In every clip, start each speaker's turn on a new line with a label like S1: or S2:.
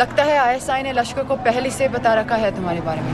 S1: लगता है आईएसआई ने लश्कर को पहले से बता रखा है तुम्हारे बारे में।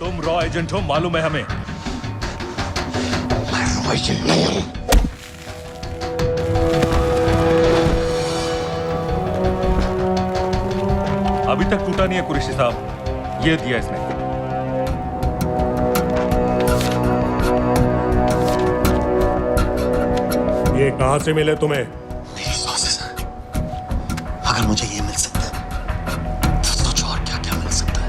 S2: तुम रॉ एजेंट हो, मालूम है हमें।
S3: मैं रॉ एजेंट नहीं हूं।
S2: अभी तक टूटा नहीं है कुरैशी साहब, ये दिया इसने।
S4: ये कहां से मिले तुम्हें?
S3: मेरी सॉसेस। अगर मुझे ये मिल सकता है तो सोचो और क्या क्या मिल सकता है।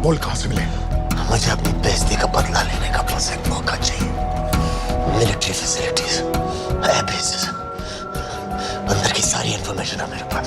S4: बोल कहां से मिले?
S3: मुझे अपनी बेइज्जती का बदला लेने का बस एक मौका चाहिए। मिलिट्री फैसिलिटीज, एयर बेसेस, अंदर की सारी इंफॉर्मेशन है मेरे पास।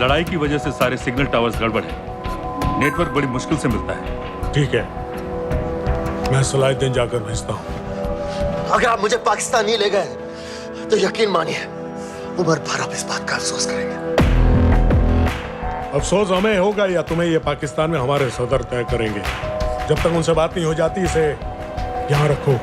S2: लड़ाई की वजह से सारे सिग्नल टावर्स गड़बड़ है, नेटवर्क बड़ी मुश्किल से मिलता है।
S4: ठीक है, मैं सलाहुद्दीन जाकर भेजता हूं।
S3: अगर आप मुझे पाकिस्तान नहीं ले गए तो यकीन मानिए उम्र भर आप इस बात का अफसोस करेंगे।
S4: अफसोस हमें होगा या तुम्हें? ये पाकिस्तान में हमारे सदर तय करेंगे। जब तक उनसे बात नहीं हो जाती इसे यहाँ रखो।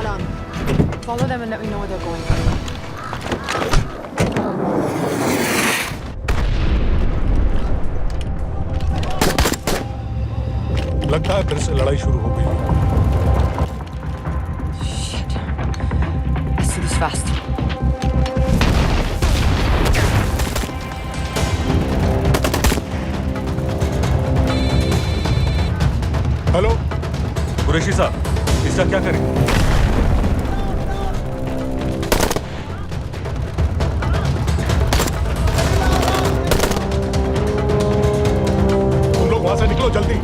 S1: Alan, follow them and let me know where they're going.
S4: लगता है फिर से लड़ाई शुरू हो गई।
S1: Shit. Let's do this fast.
S4: Hello
S2: Qureshi साहब, इसका क्या करें?
S4: तुम लोग वहां से निकलो जल्दी।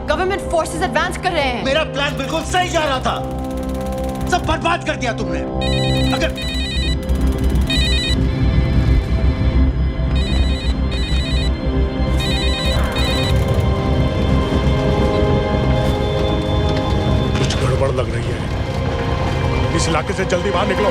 S1: गवर्नमेंट फोर्सेस एडवांस कर रहे हैं।
S3: मेरा प्लान बिल्कुल सही जा रहा था, सब बर्बाद कर दिया तुमने। अगर
S4: कुछ गड़बड़ लग रही है, इस इलाके से जल्दी बाहर निकलो।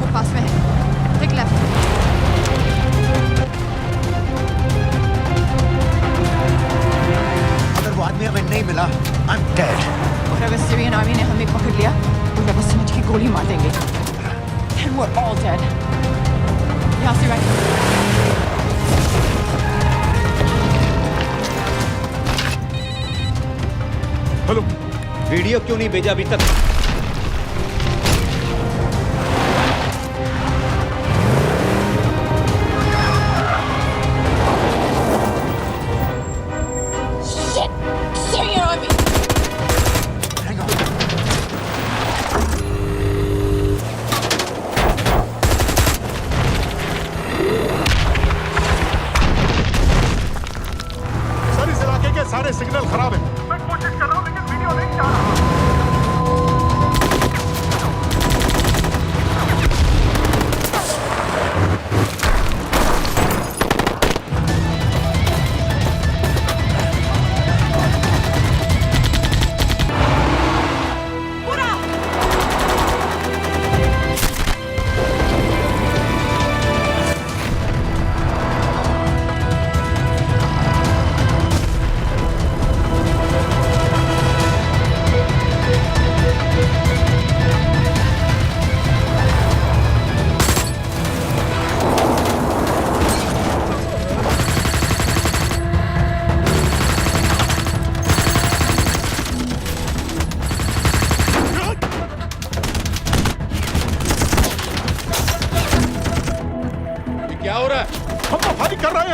S1: वो पास में है। Take left.
S3: अगर वो आदमी हमें नहीं मिला, I'm dead।
S1: और अगर सीरियन आर्मी ने हमें पकड़ लिया तो वे बस समझ के गोली मार देंगे। And we're all dead। यहाँ से right।
S4: हेलो,
S5: वीडियो क्यों नहीं भेजा अभी तक?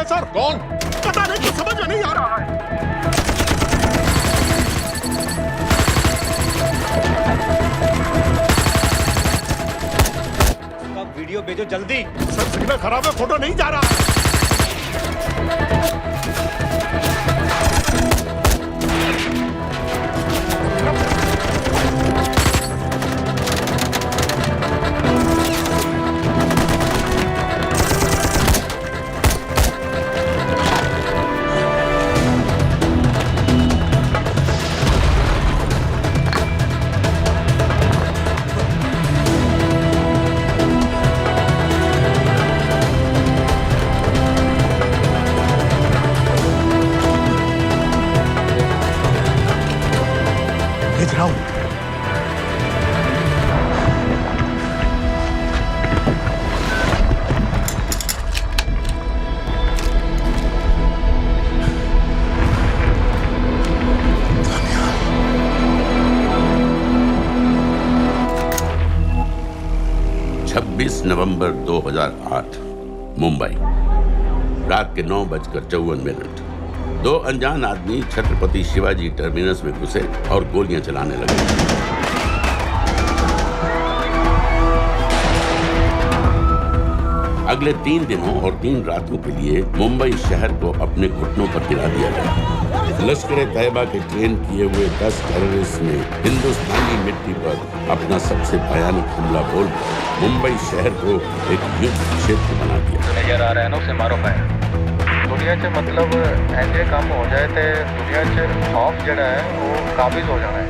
S4: है सर। कौन? पता नहीं, कुछ समझ में नहीं आ रहा है।
S5: वीडियो भेजो जल्दी।
S4: सर सिग्नल खराब है, फोटो नहीं जा रहा। भेज रहा हूं।
S6: नवंबर 2008 मुंबई, रात के 9:54। दो अनजान आदमी छत्रपति शिवाजी टर्मिनस में घुसे और गोलियां चलाने लगे। अगले 3 दिनों और 3 रातों के लिए मुंबई शहर को अपने घुटनों पर गिरा दिया गया। लश्कर तैयबा के ट्रेन किए हुए 10 टेररिस्ट ने हिंदुस्तानी मिट्टी पर अपना सबसे भयानक हमला बोल मुंबई शहर को एक युद्ध क्षेत्र बना दिया।
S7: नजर आ रहा है ना, उसे मारो पाए दुनिया च मतलब ऐसे काम हो जाए तो दुनिया च खौफ जड़ा है वो काबिज हो जाना है।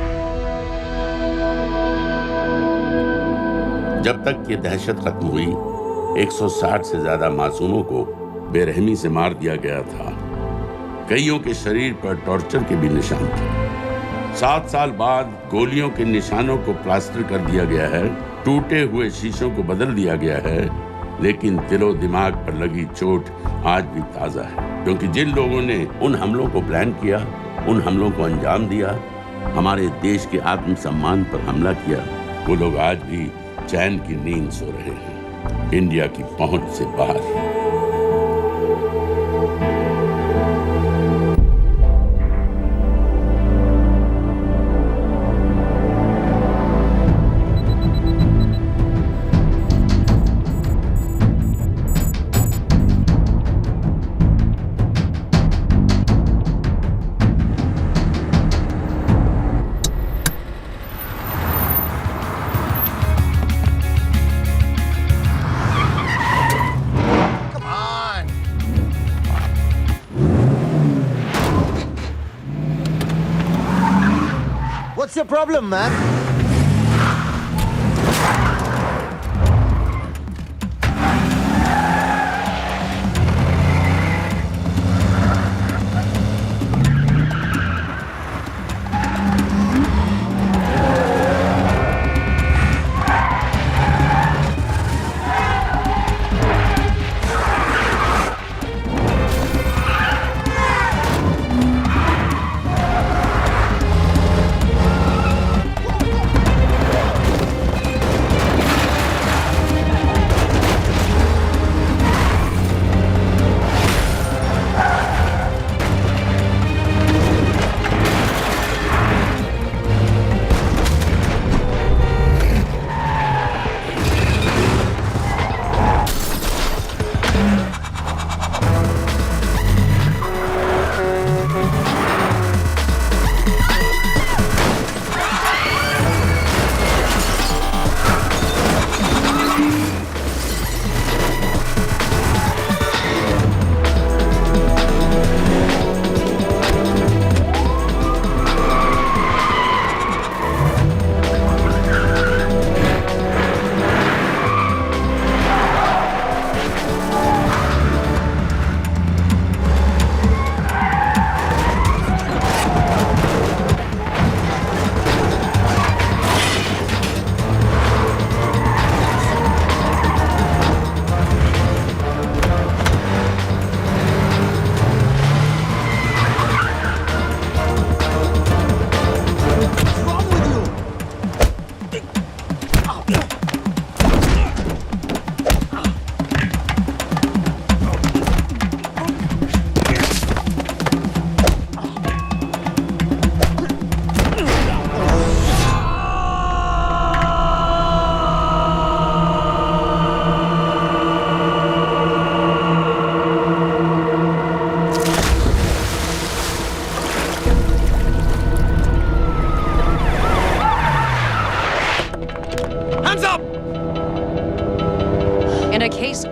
S6: जब तक ये दहशत खत्म हुई, 160 से ज्यादा मासूमों को बेरहमी से मार दिया गया था। कईयों के शरीर पर टॉर्चर के भी निशान थे। 7 साल बाद गोलियों के निशानों को प्लास्टर कर दिया गया है, टूटे हुए शीशों को बदल दिया गया है, लेकिन दिलो दिमाग पर लगी चोट आज भी ताजा है। क्योंकि जिन लोगों ने उन हमलों को प्लान किया, उन हमलों को अंजाम दिया, हमारे देश के आत्मसम्मान पर हमला किया, वो लोग आज भी चैन की नींद सो रहे हैं, इंडिया की पहुंच से बाहर।
S3: What's your problem, man?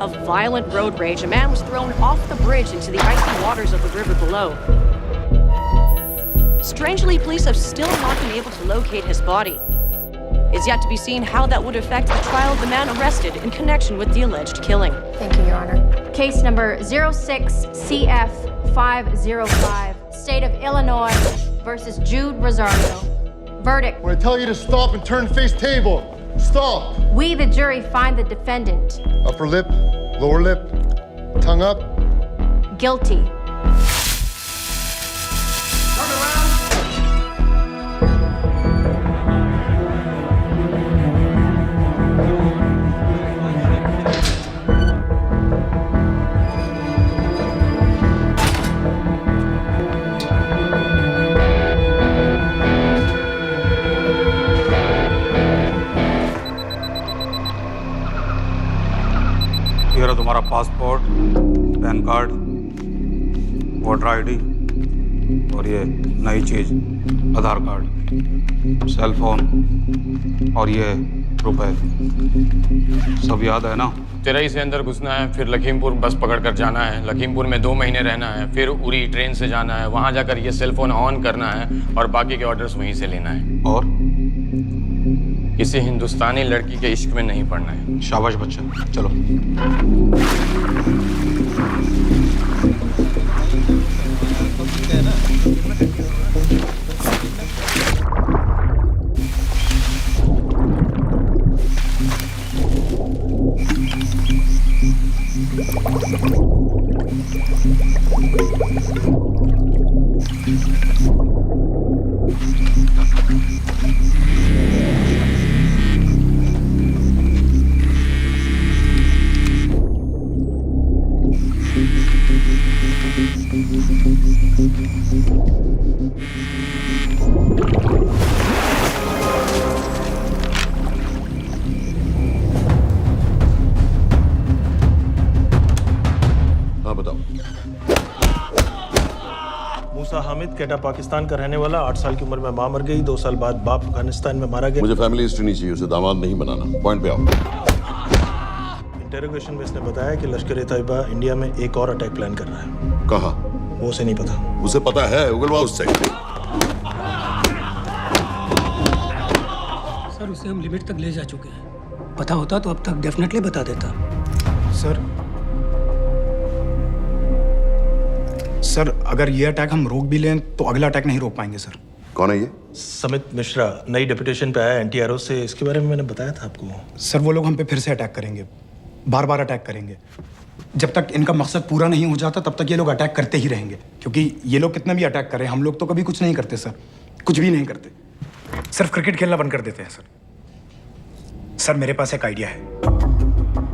S8: of violent road rage, a man was thrown off the bridge into the icy waters of the river below. Strangely, police have still not been able to locate his body. It's yet to be seen how that would affect the trial of the man arrested in connection with the alleged killing.
S9: Thank you, Your Honor. Case number 06-CF-505, State of Illinois versus Jude Rosario. Verdict.
S10: When I tell you to stop and turn face table, stop.
S9: We, the jury, find the defendant
S10: Upper lip, lower lip, tongue up.
S9: guilty.
S11: ये रहा तुम्हारा passport, pan card, voter ID और ये नई चीज आधार card, cell phone और ये रुपए। सब याद है ना?
S7: चिरई से अंदर घुसना है, फिर लखीमपुर बस पकड़कर जाना है, लखीमपुर में 2 महीने रहना है, फिर उरी ट्रेन से जाना है, वहां जाकर ये सेल फोन ऑन करना है और बाकी के ऑर्डर्स वहीं से लेना है।
S11: और
S7: किसी हिंदुस्तानी लड़की के इश्क में नहीं पड़ना है।
S11: शाबाश बच्चा, चलो।
S12: मूसा हामिद, केटा पाकिस्तान का रहने वाला, 8 साल की उम्र में मां मर गई, 2 साल बाद बाप अफगानिस्तान में मारा गया।
S10: मुझे फैमिली हिस्ट्री नहीं चाहिए, उसे दामाद नहीं बनाना। पॉइंट पे आओ।
S12: इंटेरोगेशन में इसने बताया कि लश्कर-ए-तैयबा इंडिया में एक और अटैक प्लान कर रहा है।
S10: कहाँ?
S12: वो उसे नहीं पता।
S10: उसे पता है, उगलवा उससे।
S13: सर, उसे हम लिमिट तक ले जा चुके हैं। पता होता तो अब तक डेफिनेटली बता देता।
S14: सर, अगर ये अटैक हम रोक भी लें तो अगला अटैक नहीं रोक पाएंगे सर।
S10: कौन है ये?
S12: समित मिश्रा, नई डेपुटेशन पे आया एंटी-एरो से। इसके बारे में मैंने बताया था आपको।
S14: सर, वो लोग हम पे फिर से अटैक करेंगे, बार बार अटैक करेंगे। जब तक इनका मकसद पूरा नहीं हो जाता तब तक ये लोग अटैक करते ही रहेंगे, क्योंकि ये लोग कितना भी अटैक करें, हम लोग तो कभी कुछ नहीं करते सर, कुछ भी नहीं करते। सिर्फ क्रिकेट खेलना बंद कर देते हैं सर। सर, मेरे पास एक आइडिया है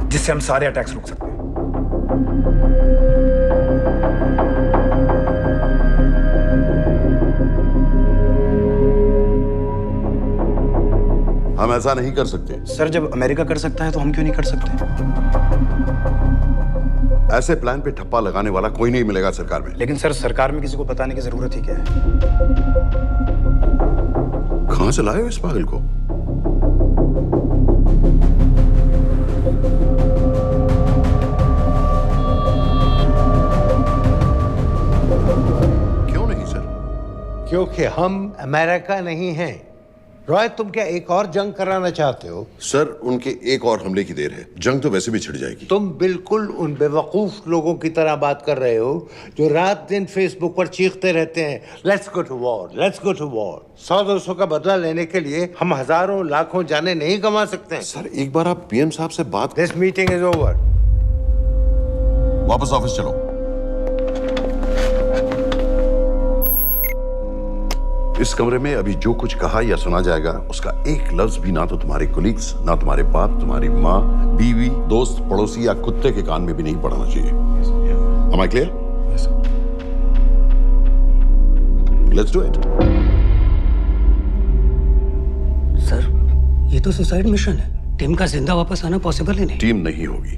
S14: जिससे हम सारे अटैक्स रोक सकते हैं।
S10: हम ऐसा नहीं कर सकते।
S14: सर, जब अमेरिका कर सकता है तो हम क्यों नहीं कर सकते?
S10: ऐसे प्लान पे ठप्पा लगाने वाला कोई नहीं मिलेगा सरकार में।
S14: लेकिन सर, सरकार में किसी को बताने की जरूरत ही क्या है?
S10: कहां से लाए हो इस पागल को? क्यों नहीं सर?
S15: क्योंकि हम अमेरिका नहीं हैं। रॉय, तुम क्या एक और जंग कराना चाहते हो?
S10: सर, उनके एक और हमले की देर है, जंग तो वैसे भी छिड़ जाएगी।
S15: तुम बिल्कुल उन बेवकूफ लोगों की तरह बात कर रहे हो जो रात दिन फेसबुक पर चीखते रहते हैं, let's go to war, let's go to war. 100-200 का बदला लेने के लिए हम हजारों लाखों जाने नहीं कमा सकते।
S10: सर, एक बार आप पीएम साहब से बात।
S15: This meeting is over.
S10: वापस ऑफिस चलो। इस कमरे में अभी जो कुछ कहा या सुना जाएगा उसका एक लफ्ज भी ना तो तुम्हारे कोलीग्स, ना तुम्हारे बाप, तुम्हारी माँ, बीवी, दोस्त, पड़ोसी या कुत्ते के कान में भी नहीं पड़ना चाहिए। Am I clear?
S14: Yes, sir.
S10: Let's do it.
S13: Sir, ये तो सुसाइड मिशन है। टीम का जिंदा वापस आना पॉसिबल ही नहीं।
S10: टीम नहीं होगी।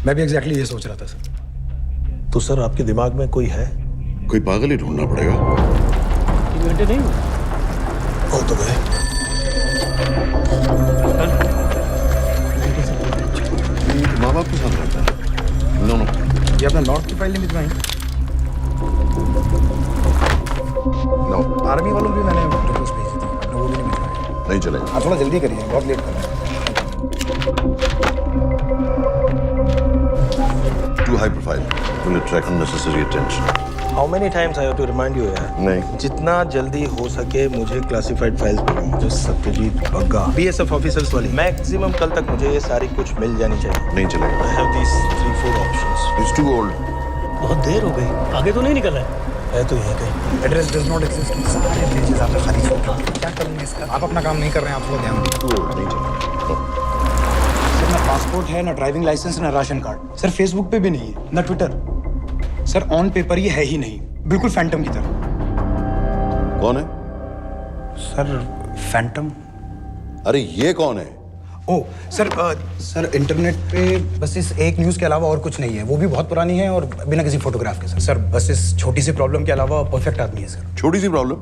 S14: मैं भी एग्जैक्टली ये सोच रहा था सर।
S12: तो सर, आपके दिमाग में कोई है?
S10: कोई पागल ही ढूंढना पड़ेगा।
S13: 3 घंटे नहीं हुए।
S12: हो तो गए।
S10: माँ बाप के साथ रहता है।
S14: फाइल नहीं भिजवाई?
S10: नो,
S14: आर्मी वालों भी मैंने रिक्वेस्ट भेजी थी, आपने वो भी नहीं भिजवाया।
S10: नहीं चलेगा।
S14: हाँ, थोड़ा जल्दी करिए, बहुत लेट कर रहे हैं।
S10: Too high profile. Will attract unnecessary attention.
S12: How many times I have to remind you यार?
S10: नहीं।
S12: जितना जल्दी हो सके मुझे क्लासिफाइड फाइल्स भेजो। जो सत्यजीत बग्गा, BSF ऑफिसर्स वाली। मैक्सिमम कल तक मुझे ये सारी कुछ मिल जानी चाहिए।
S10: नहीं चलेगा।
S12: I have these 3-4 options.
S10: He's too old.
S13: बहुत देर हो गई, आगे तो नहीं निकल रहा
S12: है तो यहाँ कहीं।
S14: Address does not exist. सारे पेजेस आपने खाली छोड़ दिए। क्या करूँगा इसका? आप अपना काम नहीं कर रहे हैं, आप लोग ध्यान दीजिए।
S10: Too old. नहीं चलेगा।
S14: सर, ना पासपोर्ट है, ना ड्राइविंग लाइसेंस, ना राशन कार्ड। सर, फेसबुक पे भी नहीं है, ना ट्विटर। सर, ऑन पेपर ये है ही नहीं, बिल्कुल फैंटम की तरह।
S10: कौन है?
S14: Sir, Phantom.
S10: अरे ये कौन है?
S14: ओह सर, सर इंटरनेट पे बस इस एक न्यूज़ के अलावा और कुछ नहीं है। वो भी बहुत पुरानी है और बिना किसी फोटोग्राफ के। सर बस इस छोटी सी प्रॉब्लम के अलावा परफेक्ट आदमी है सर।
S10: छोटी सी प्रॉब्लम?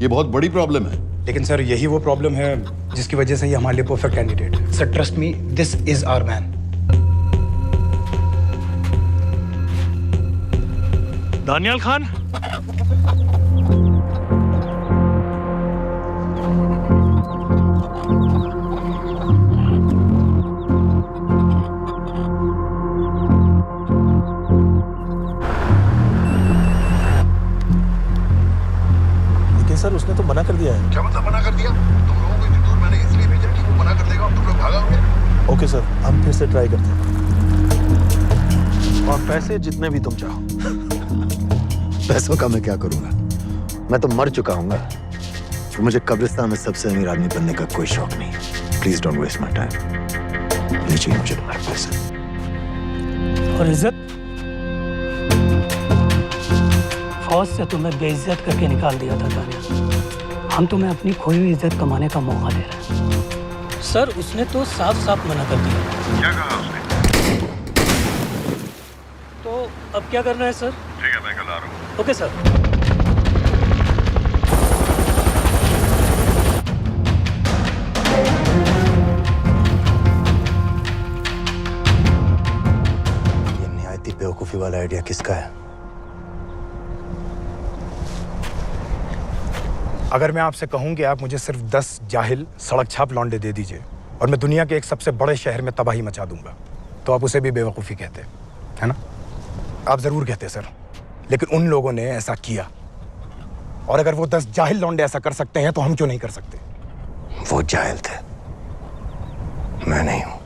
S10: ये बहुत बड़ी प्रॉब्लम है।
S14: लेकिन सर यही वो प्रॉब्लम है जिसकी वजह से ये हमारे लिए परफेक्ट कैंडिडेट है। Sir trust me, this is our man.
S12: Daniyal Khan. Sir उसने तो मना कर दिया है।
S10: क्या मतलब मना कर दिया? तुम लोगों को इतनी दूर मैंने इसलिए भेजा कि वो मना कर देगा और तुम लोग भागोगे।
S12: ओके सर, हम फिर से ट्राई करते हैं। और पैसे जितने भी तुम चाहो।
S3: पैसों का मैं क्या करूंगा? मैं तो मर चुका हूँ। तो मुझे कब्रिस्तान में सबसे अमीर आदमी बनने का कोई शौक नहीं। Please don't waste my time. नहीं चाहिए मुझे तुम्हारे पैसे।
S13: और इज्जत? फौज से तुम्हें बेइज्जत करके निकाल दिया था दानिया। हम तुम्हें अपनी खोई हुई इज्जत कमाने का मौका दे रहे हैं। सर उसने तो साफ साफ मना कर दिया।
S10: क्या कहा उसने?
S13: तो अब क्या करना है सर?
S10: ठीक है, मैं कल आ रहा हूँ।
S13: Okay sir.
S3: ये निहायती बेवकूफी वाला आइडिया किसका है?
S14: अगर मैं आपसे कहूं कि आप मुझे सिर्फ 10 जाहिल सड़क छाप लौंडे दे दीजिए और मैं दुनिया के एक सबसे बड़े शहर में तबाही मचा दूंगा, तो आप उसे भी बेवकूफ़ी कहते, है ना? आप ज़रूर कहते सर, लेकिन उन लोगों ने ऐसा किया। और अगर वो 10 जाहिल लौंडे ऐसा कर सकते हैं तो हम क्यों नहीं कर सकते?
S3: वो जाहिल थे, मैं नहीं हूं।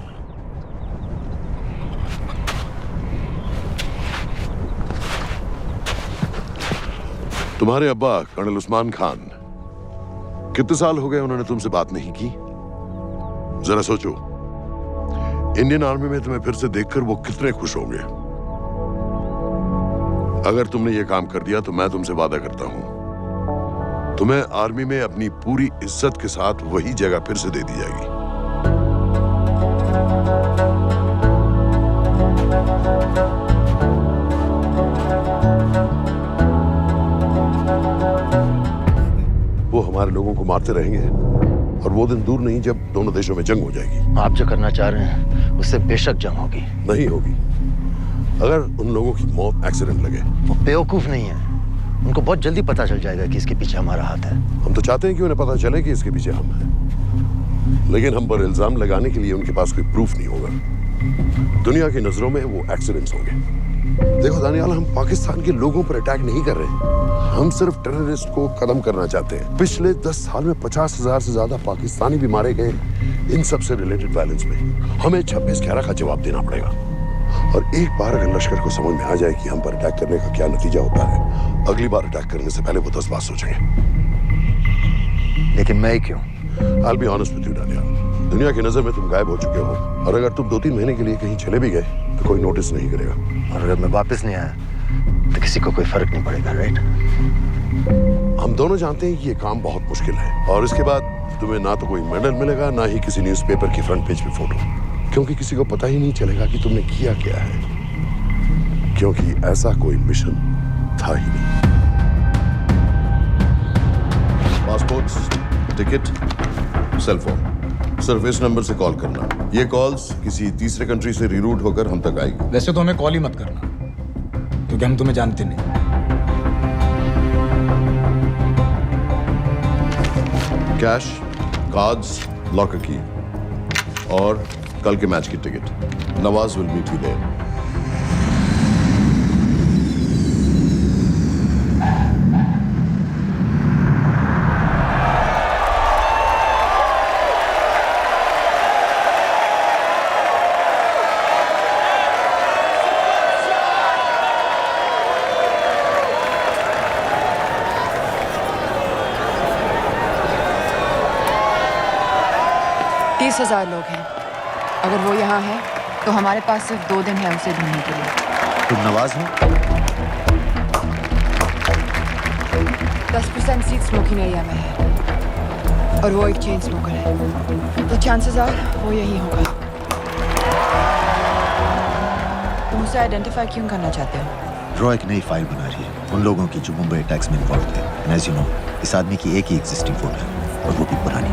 S10: तुम्हारे अब्बा कर्नल उस्मान खान, कितने साल हो गए उन्होंने तुमसे बात नहीं की? जरा सोचो, इंडियन आर्मी में तुम्हें फिर से देखकर वो कितने खुश होंगे। अगर तुमने ये काम कर दिया तो मैं तुमसे वादा करता हूं, तुम्हें आर्मी में अपनी पूरी इज्जत के साथ वही जगह फिर से दे दी जाएगी। वो हमारे लोगों को मारते रहेंगे और वो दिन दूर नहीं जब दोनों देशों में जंग हो जाएगी।
S3: आप जो करना चाह रहे हैं उससे बेशक जंग होगी।
S10: नहीं होगी। अगर उन लोगों की मौत एक्सीडेंट लगे।
S3: वो बेवकूफ नहीं है, उनको बहुत जल्दी पता चल जाएगा कि इसके पीछे हमारा हाथ है।
S10: हम तो चाहते हैं कि उन्हें पता चले कि इसके पीछे हम हैं, लेकिन हम पर इल्जाम लगाने के लिए उनके पास कोई प्रूफ नहीं होगा। दुनिया की नजरों में वो एक्सीडेंट्स होंगे। देखो दानियाल, हम पाकिस्तान के लोगों पर अटैक नहीं कर रहे, हम सिर्फ टेररिस्ट को खत्म करना चाहते हैं। पिछले 10 साल में 50,000 से ज्यादा पाकिस्तानी भी मारे गए इन सब से रिलेटेड वायलेंस में। हमें 26/11 का जवाब देना पड़ेगा। और एक बार अगर लश्कर को समझ में आ जाए कि हम पर अटैक करने का क्या नतीजा होता है, अगली बार अटैक करने से पहले वो 10 बार सोचेंगे।
S3: लेकिन मैं क्यों?
S10: I'll be honest with you, Daniyal, दुनिया की नजर में तुम गायब हो चुके हो और अगर तुम 2-3 महीने के लिए कहीं चले भी गए तो कोई नोटिस नहीं करेगा।
S3: और अगर मैं वापस नहीं आया तो किसी को कोई फर्क नहीं पड़ेगा, राइट?
S10: हम दोनों जानते हैं कि ये काम बहुत मुश्किल है और इसके बाद तुम्हें ना तो कोई मेडल मिलेगा, ना ही किसी न्यूज़पेपर की फ्रंट पेज पे फोटो, क्योंकि किसी को पता ही नहीं चलेगा कि तुमने किया क्या है, क्योंकि ऐसा कोई मिशन था ही नहीं। पासपोर्ट, टिकट, सेल फोन, सिर्फ इस नंबर से कॉल करना। ये कॉल्स किसी तीसरे कंट्री से रीरूट होकर हम तक आएगी।
S14: वैसे तो हमें कॉल ही मत करना, क्योंकि हम तुम्हें जानते नहीं।
S10: कैश, कार्ड्स, लॉकर की और कल के मैच की टिकट। Nawaz will meet you there.
S1: 30,000 लोग हैं। अगर वो यहाँ है तो हमारे पास सिर्फ 2 दिन है उसे ढूंढने के लिए।
S3: तुम नवाज हो?
S1: 10% सीट स्मोकिंग एरिया में है और वो एक चेन स्मोकर है, तो चांसेस आर वो यही होगा। तुम उसे आइडेंटिफाई क्यों करना चाहते हो?
S3: रॉ एक नई फाइल बना रही है उन लोगों की जो मुंबई अटैक्स में इन्वॉल्व थे। एंड एज यू नो, इस आदमी की एक ही एग्जिस्टिंग फोटो है और वो भी पुरानी।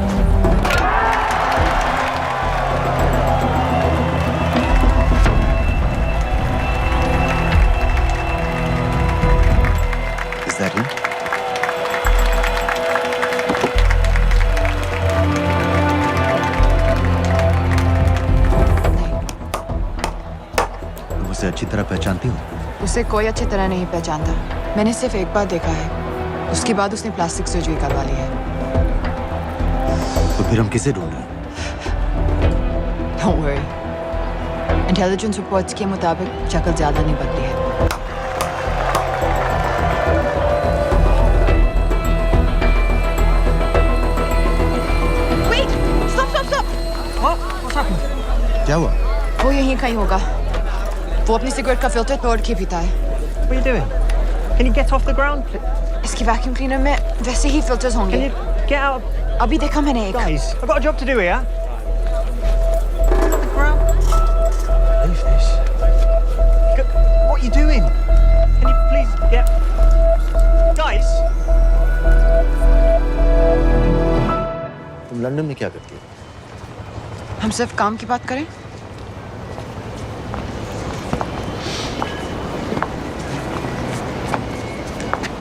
S3: Is that him? तुम उसे अच्छी तरह पहचानती हो?
S1: उसे कोई अच्छी तरह नहीं पहचानता। मैंने सिर्फ एक बार देखा है, उसके बाद उसने प्लास्टिक सर्जरी करवा ली है।
S3: तो फिर हम किसे ढूंढ रहे हैं?
S1: Don't worry. इंटेलिजेंस रिपोर्ट्स के मुताबिक शक्ल ज्यादा नहीं बदली है।
S3: क्या हुआ?
S1: वो यहीं कहीं होगा। वो अपनी सिगरेट का फिल्टर तोड़ के पीता है।
S16: What are you doing? Can you get off the ground?
S1: इसकी वैक्यूम क्लीनर में वैसे ही फिल्टर्स होंगे।
S16: Can you get out?
S1: अभी देखा मैंने एक।
S16: Guys, I've got a job to do here. The ground. Leave this. What are you doing? Can you please get? Guys.
S3: तुम London में क्या करती हो?
S1: हम सिर्फ काम की बात करें?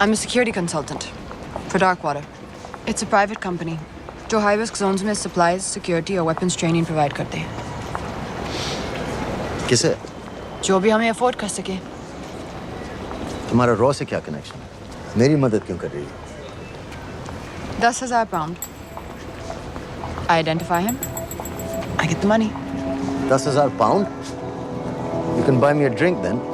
S1: I'm a security consultant for Darkwater. It's a private company जो high risk zones में supplies, security और weapons training provide करते हैं।
S3: किसे?
S1: जो भी हमें afford कर सके।
S3: तुम्हारा रॉ से क्या कनेक्शन है? मेरी मदद क्यों कर रही है?
S1: 10,000 pound. I identify him. I get the money.
S3: 10,000 pound? You can buy me a drink then.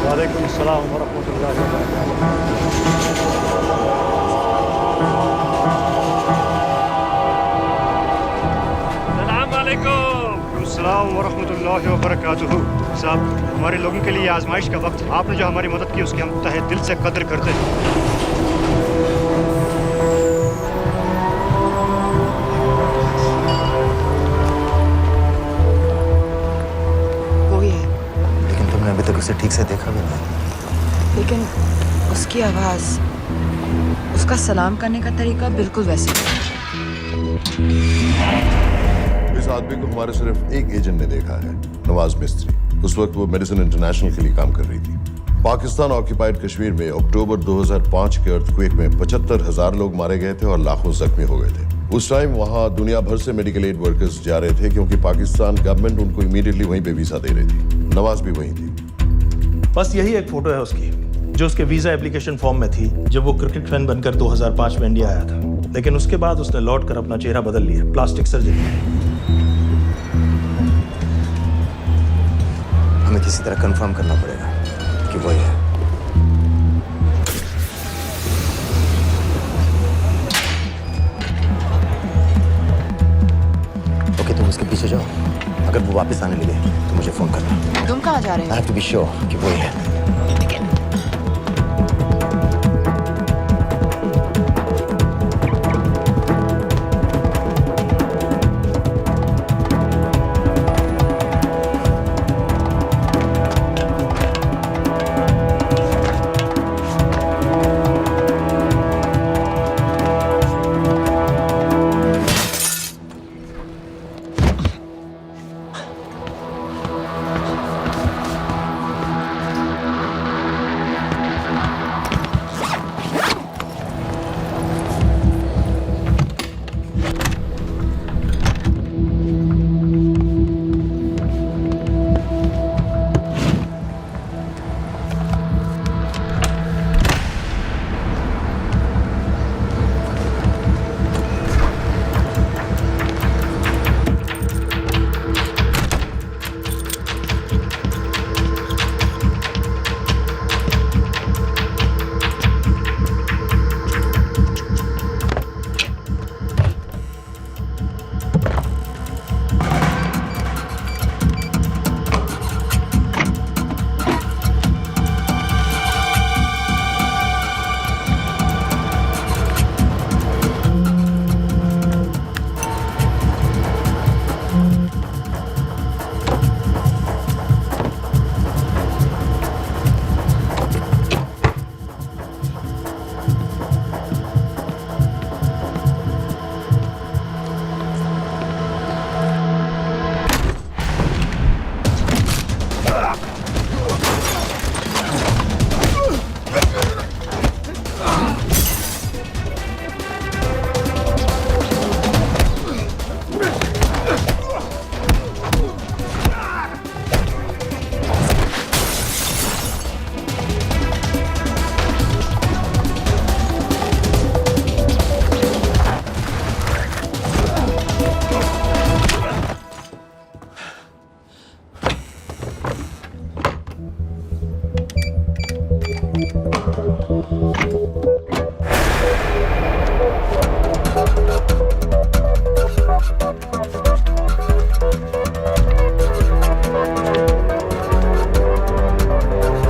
S16: वालेकुम अस्सलाम व रहमतुल्लाहि व बरकातुहू।
S17: अस्सलाम वरहमतुल्लाहि वबरकातुहू। साहब, हमारे लोगों के लिए आजमाइश का वक्त है। आपने जो हमारी मदद की उसकी हम तहे दिल से कद्र करते हैं।
S1: वो ही है,
S3: लेकिन तुमने अभी तक उसे ठीक से देखा भी नहीं।
S1: लेकिन उसकी आवाज, उसका सलाम करने का तरीका बिल्कुल वैसे ही है।
S10: इस आदमी को हमारे सिर्फ एक एजेंट ने देखा है, नवाज मिस्त्री। उस वक्त वो मेडिसिन इंटरनेशनल के लिए काम कर रही थी। पाकिस्तान ऑक्यूपाइड कश्मीर में अक्टूबर 2005 के अर्थक्वेक में 75,000 लोग मारे गए थे और लाखों जख्मी हो गए थे। उस टाइम वहां दुनिया भर से मेडिकल एड वर्कर्स जा रहे थे क्योंकि पाकिस्तान गवर्नमेंट उनको इमीडिएटली वहीं पे वीजा दे रही थी। नवाज भी वहीं थी।
S12: बस यही एक फोटो है उसकी, जो उसके वीजा एप्लीकेशन फॉर्म में थी जब वो क्रिकेट फैन बनकर 2005 में इंडिया आया था। लेकिन उसके बाद उसने लौट कर अपना चेहरा बदल लिया, प्लास्टिक सर्जरी।
S3: हमें किसी तरह कंफर्म करना पड़ेगा कि वही है। ओके, तुम उसके पीछे जाओ। अगर वो वापस आने लगे तो मुझे फोन करना।
S1: तुम कहाँ जा रहे हो?
S3: I have to be sure कि वही है।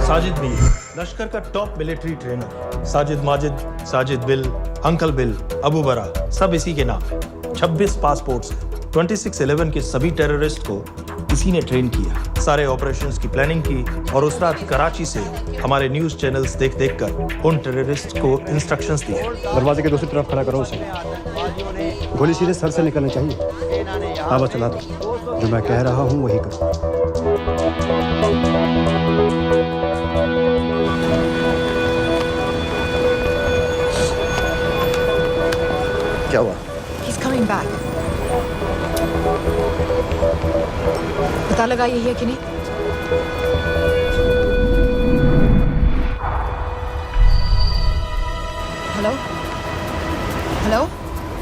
S12: साजिद भी, लश्कर का top military trainer. Sajid Majid, Sajid bill, uncle bill, Abu बरा, सब इसी के नाम है। 26 पासपोर्ट्स हैं। 26/11 के सभी टेररिस्ट को इसी ने ट्रेन किया। सारे ऑपरेशंस की प्लानिंग की और उस रात कराची से हमारे न्यूज चैनल्स देख देख कर उन टेररिस्ट को इंस्ट्रक्शंस दिए।
S17: दरवाजे के दूसरी तरफ खड़ा करो उसे। गोली सीधे सर से निकलनी चाहिए। आवाज चला दो। जो मैं कह रहा हूँ वही करो।
S3: क्या हुआ?
S1: He's coming back. पता लगा यही है कि नहीं? हेलो? हेलो?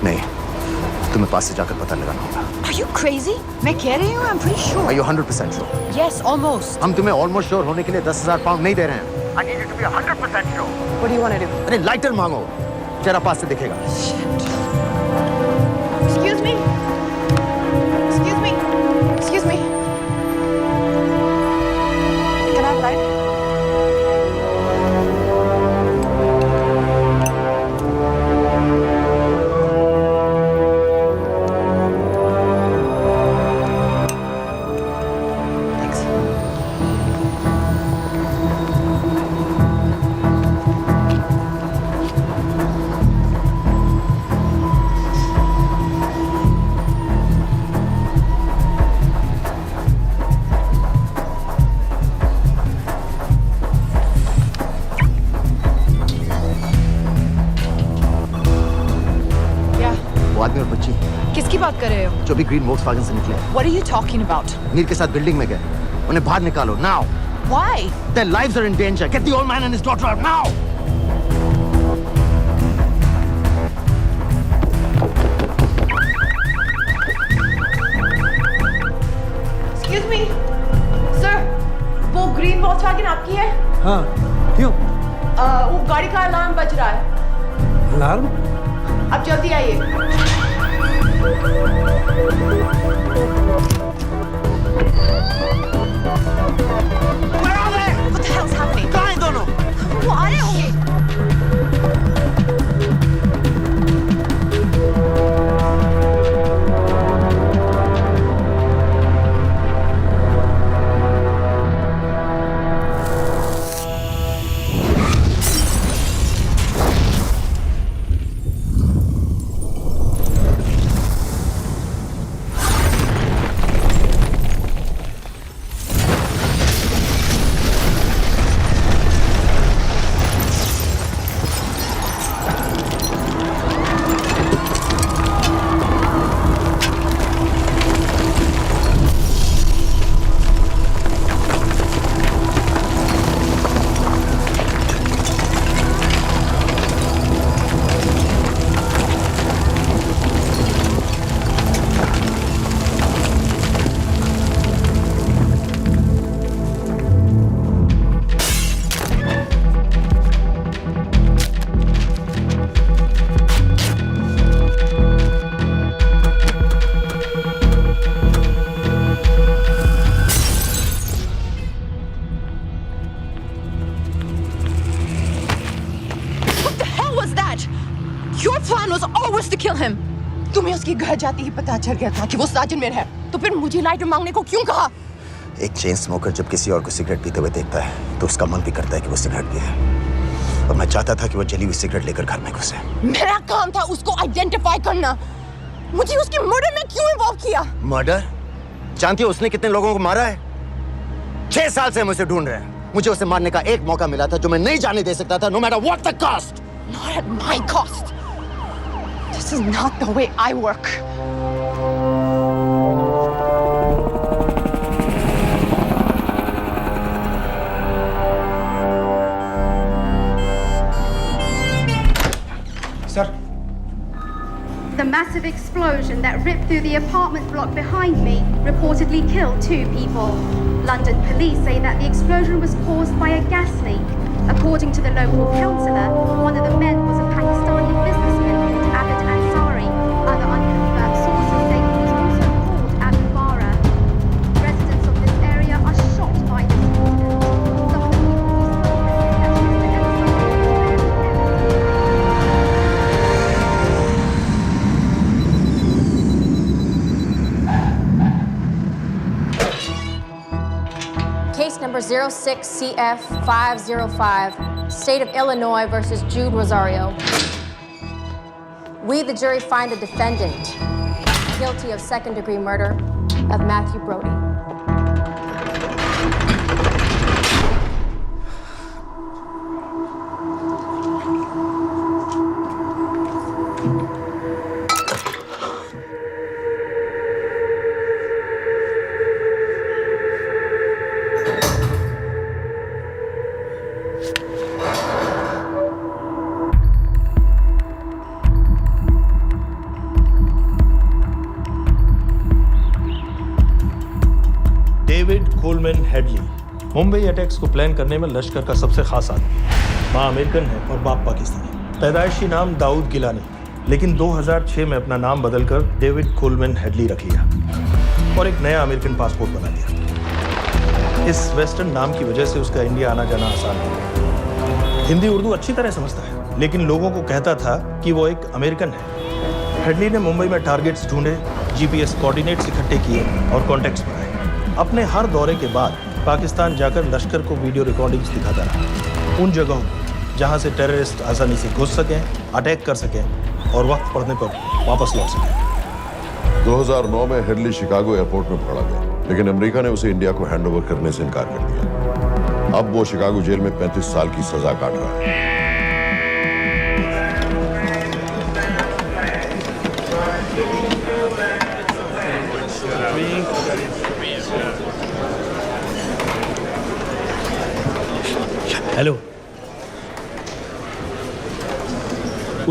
S3: नहीं, तुम्हें पास से जाकर पता लगाना होगा।
S1: Are you crazy? मैं कह रही हूँ, I'm pretty sure.
S3: Are you 100% sure?
S1: Yes, almost.
S3: हम तुम्हें almost sure होने के लिए 10,000 पाउंड नहीं दे रहे हैं। I need you to be 100% sure.
S1: What do you want to do?
S3: अरे लाइटर मांगो, चेहरा पास से दिखेगा।
S1: Excuse me? Excuse me? Excuse me? कर रहे हो?
S3: जो भी ग्रीन वोक्सवैगन से निकले।
S1: What are you talking about?
S3: Mir के साथ बिल्डिंग में गए, उन्हें बाहर निकालो now.
S1: Why?
S3: Their lives are in danger. Get the old man and his daughter out now.
S1: Excuse me, sir. वो ग्रीन वोक्सवैगन आपकी है?
S16: हाँ, क्यों?
S1: वो गाड़ी का अलार्म बज रहा है।
S16: अलार्म?
S1: आप जल्दी आइए।
S3: Where are they?
S1: What the hell's happening?
S3: कहाँ हैं दोनों?
S1: वो आ रहे होंगे। Your plan was always to kill him. तुम्हें उसके घर जाते ही पता चल गया था कि वो साजिद में है, तो फिर मुझे लाइटर मांगने को क्यों कहा?
S3: एक चेन स्मोकर जब किसी और को सिगरेट पीते हुए देखता है तो उसका मन भी करता है कि वो सिगरेट पिए। और मैं चाहता था कि वो जली हुई सिगरेट लेकर घर में घुसे।
S1: मेरा काम था उसको आइडेंटिफाई करना। मुझे उसके मर्डर में क्यों इन्वॉल्व किया?
S3: मर्डर? जानती हो उसने कितने लोगों को मारा है? 6 साल से हम उसे ढूंढ रहे हैं। मुझे उसे मारने का एक मौका मिला था जो मैं नहीं जाने दे सकता था, no matter what the cost.
S1: Not at my cost. This is not the way I work.
S14: Sir.
S9: The massive explosion that ripped through the apartment block behind me reportedly killed 2 people. London police say that the explosion was caused by a gas leak. According to the local councillor, one of the men was a Pakistani businessman called Abid Ansari. Other unconfirmed sources say he was also called Abu Bara. Residents of this area are shocked by this incident. Some of the people we spoke with say that Mr.
S18: Case number 06CF505, State of Illinois versus Jude Rosario. We, the jury, find the defendant guilty of second-degree murder of Matthew Brody.
S12: David Coleman Headley Mumbai attacks को plan करने में लश्कर का सबसे खास आदमी। माँ American है और बाप पाकिस्तानी। पैदाइशी नाम दाऊद गिलानी, लेकिन 2006 में अपना नाम बदलकर डेविड कोलमैन हेडली रख लिया और एक नया अमेरिकन पासपोर्ट बना लिया। इस वेस्टर्न नाम की वजह से उसका इंडिया आना जाना आसान है। हिंदी उर्दू अच्छी तरह समझता है, लेकिन लोगों को कहता था कि वो एक अमेरिकन है। हेडली ने मुंबई में टारगेट्स ढूंढे, जीपीएस कोऑर्डिनेट्स इकट्ठे किए और कॉन्टैक्ट्स बनाए। अपने हर दौरे के बाद पाकिस्तान जाकर लश्कर को वीडियो रिकॉर्डिंग्स दिखाता रहा, उन जगहों जहां से टेररिस्ट आसानी से घुस सकें, अटैक कर सकें और वक्त पड़ने पर वापस लौट सकें।
S10: 2009 में हेडली शिकागो एयरपोर्ट में पकड़ा गया, लेकिन अमेरिका ने उसे इंडिया को हैंडओवर करने से इनकार कर दिया। अब वो शिकागो जेल में 35 साल की सजा काट रहा है।
S13: हेलो।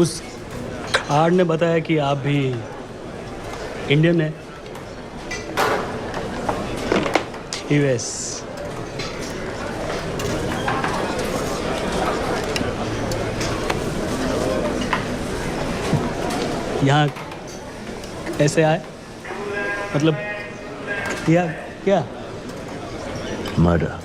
S13: उस कार्ड ने बताया कि आप भी इंडियन हैं। यूएस। यहाँ कैसे आए? मतलब किया क्या?
S3: मर्डर।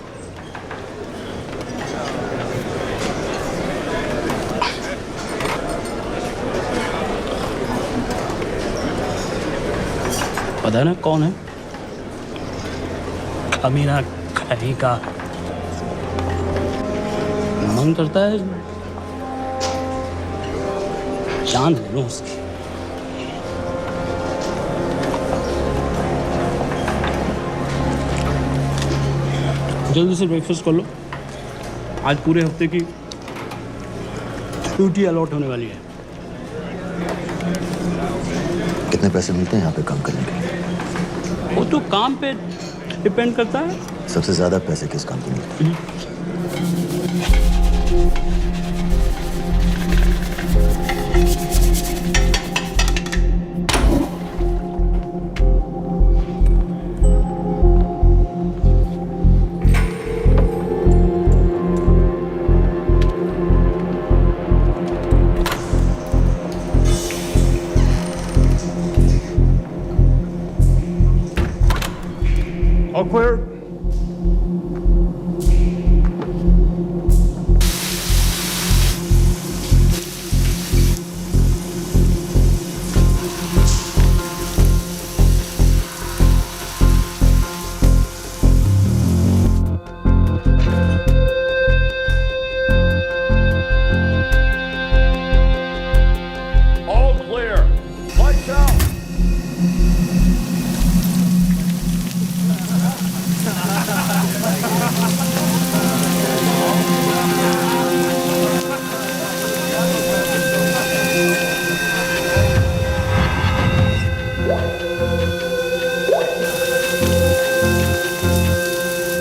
S13: पता है ना कौन है? कमीना कहीं का। मन करता है जान ले लूं उसकी। जल्दी से ब्रेकफास्ट कर लो, आज पूरे हफ्ते की ड्यूटी अलॉट होने वाली है।
S3: कितने पैसे मिलते हैं यहाँ पे काम करने के?
S13: वो तो काम पे डिपेंड करता है।
S3: सबसे ज्यादा पैसे किस काम पे मिलते हैं?
S17: All clear?
S10: All clear. Lights out.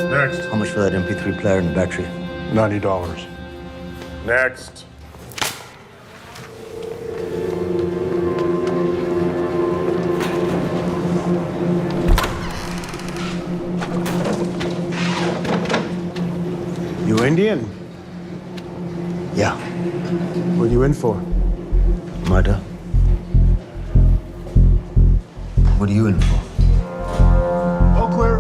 S4: Next.
S3: How much for that MP3 player and battery?
S4: $90. Next.
S17: You Indian?
S3: Yeah.
S17: What are you in for?
S3: Murder. What are you in for?
S17: All clear.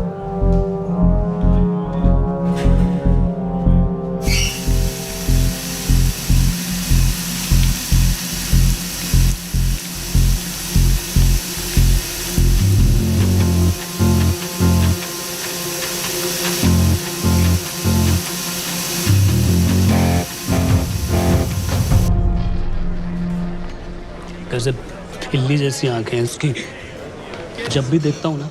S13: कैसे खिल्ली जैसी आंखें हैं उसकी। जब भी देखता हूँ ना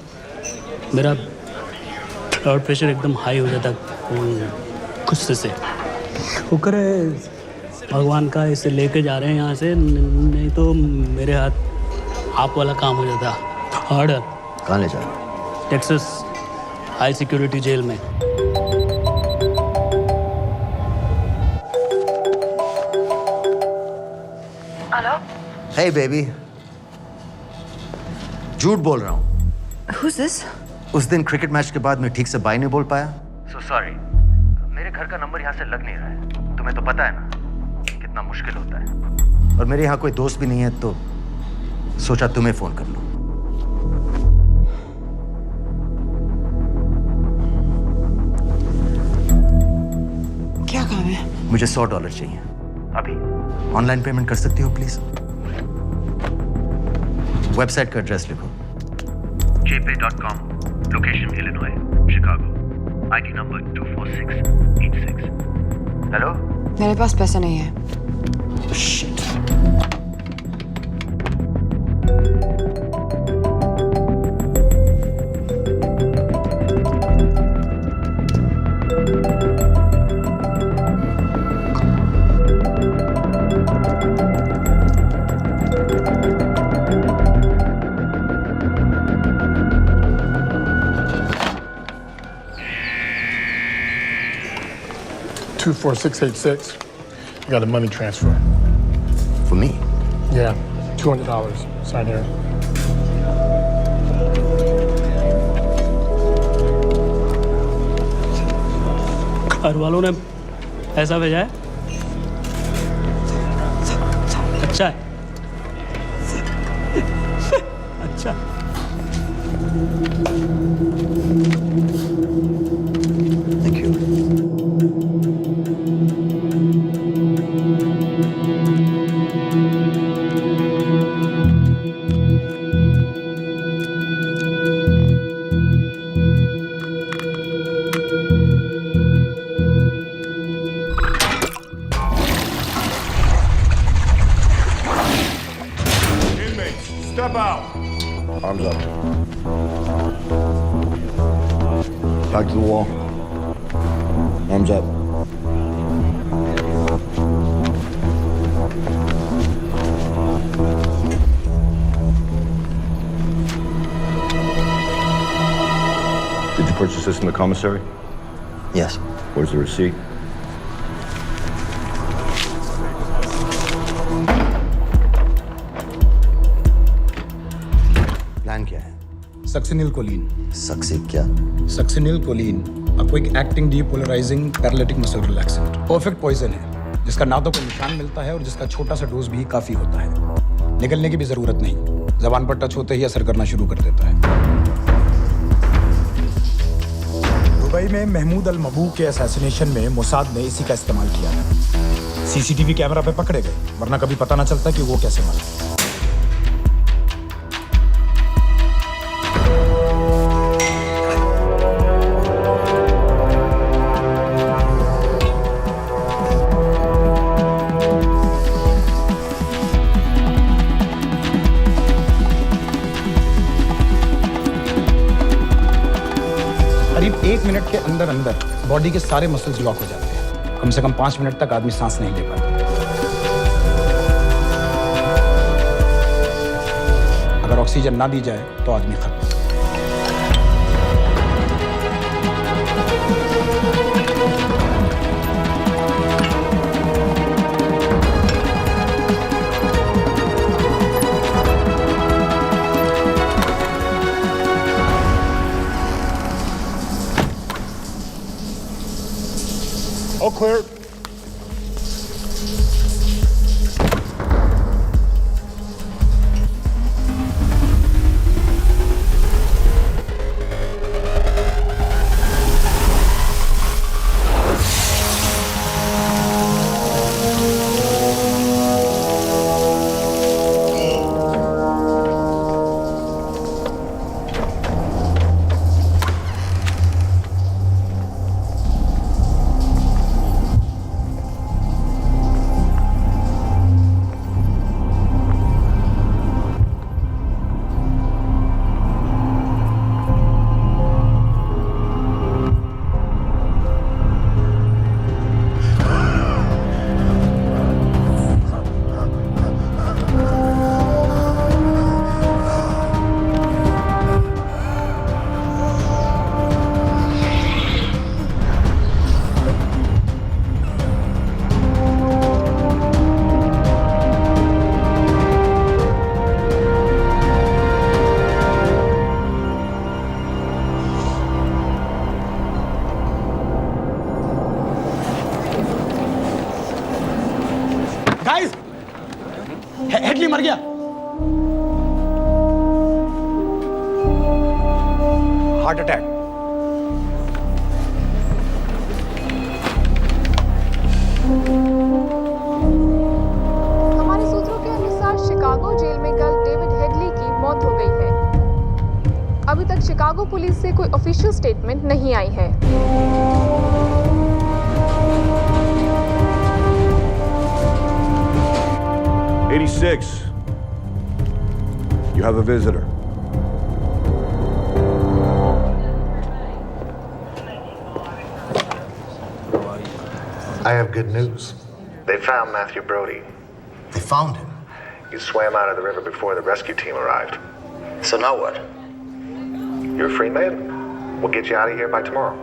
S13: मेरा ब्लड प्रेशर एकदम हाई हो जाता है गुस्से से। शुक्र है भगवान का इसे लेके जा रहे हैं यहाँ से, नहीं तो मेरे हाथ आप वाला काम हो जाता। ऑर्डर।
S3: कहाँ ले जा रहे हो?
S13: टेक्सास हाई सिक्योरिटी जेल में।
S1: हेलो।
S3: Hey baby. झूठ बोल रहा हूँ।
S1: Who's this?
S3: उस दिन क्रिकेट मैच के बाद मैं ठीक से बाय नहीं बोल पाया।
S19: So sorry. मेरे घर का नंबर यहाँ से लग नहीं रहा है। तुम्हें तो पता है ना कितना मुश्किल होता है।
S3: और मेरे यहाँ कोई दोस्त भी नहीं है तो सोचा तुम्हें फोन कर लूं।
S1: क्या काम है?
S3: मुझे $100 चाहिए।
S19: अभी?
S3: ऑनलाइन पेमेंट कर सकती हो प्लीज? वेबसाइट का एड्रेस लिखो।
S19: jpay.com, location Illinois, Chicago, ID number 24686. Hello?
S1: मेरे पास पैसा नहीं है।
S3: Shit.
S4: 24686. You got a money transfer.
S3: For me?
S4: Yeah, $200. Sign here.
S13: घर वालों ने ऐसा भेजा है? अच्छा है। अच्छा।
S3: Thank you.
S4: Step out.
S10: Arms up. Back to the wall. Arms up. Did you purchase this in the commissary?
S3: Yes.
S10: Where's the receipt?
S3: Plan क्या है?
S14: Succinyl Colin.
S3: सक्सी क्या?
S14: सक्सिनिल कोलिन आपको एक acting depolarising paralytic muscle relaxant perfect poison है, जिसका ना तो कोई निशान मिलता है और जिसका छोटा सा डोज भी काफी होता है। निकलने की भी जरूरत नहीं, जबान पर टच होते ही असर करना शुरू कर देता है। दुबई में महमूद अल मबू के असैसिनेशन में मोसाद ने इसी का इस्तेमाल किया था। सीसीटीवी कैमरा पे पकड़े गए, वरना कभी पता ना चलता कि वो कैसे मरा। करीब 1 मिनट के अंदर अंदर बॉडी के सारे मसल्स लॉक हो जाते हैं। कम से कम 5 मिनट तक आदमी सांस नहीं ले पाता। अगर ऑक्सीजन ना दी जाए तो आदमी खत्म।
S4: All clear.
S14: हेडली मर गया। Heart attack.
S20: हमारे सूत्रों के अनुसार शिकागो जेल में कल डेविड हेडली की मौत हो गई है। अभी तक शिकागो पुलिस से कोई ऑफिशियल स्टेटमेंट नहीं आई है।
S10: 86. You have a visitor.
S21: I have good news. They found Matthew Brody.
S3: They found him?
S21: He swam out of the river before the rescue team arrived.
S3: So now what?
S21: You're a free man. We'll get you out of here by tomorrow.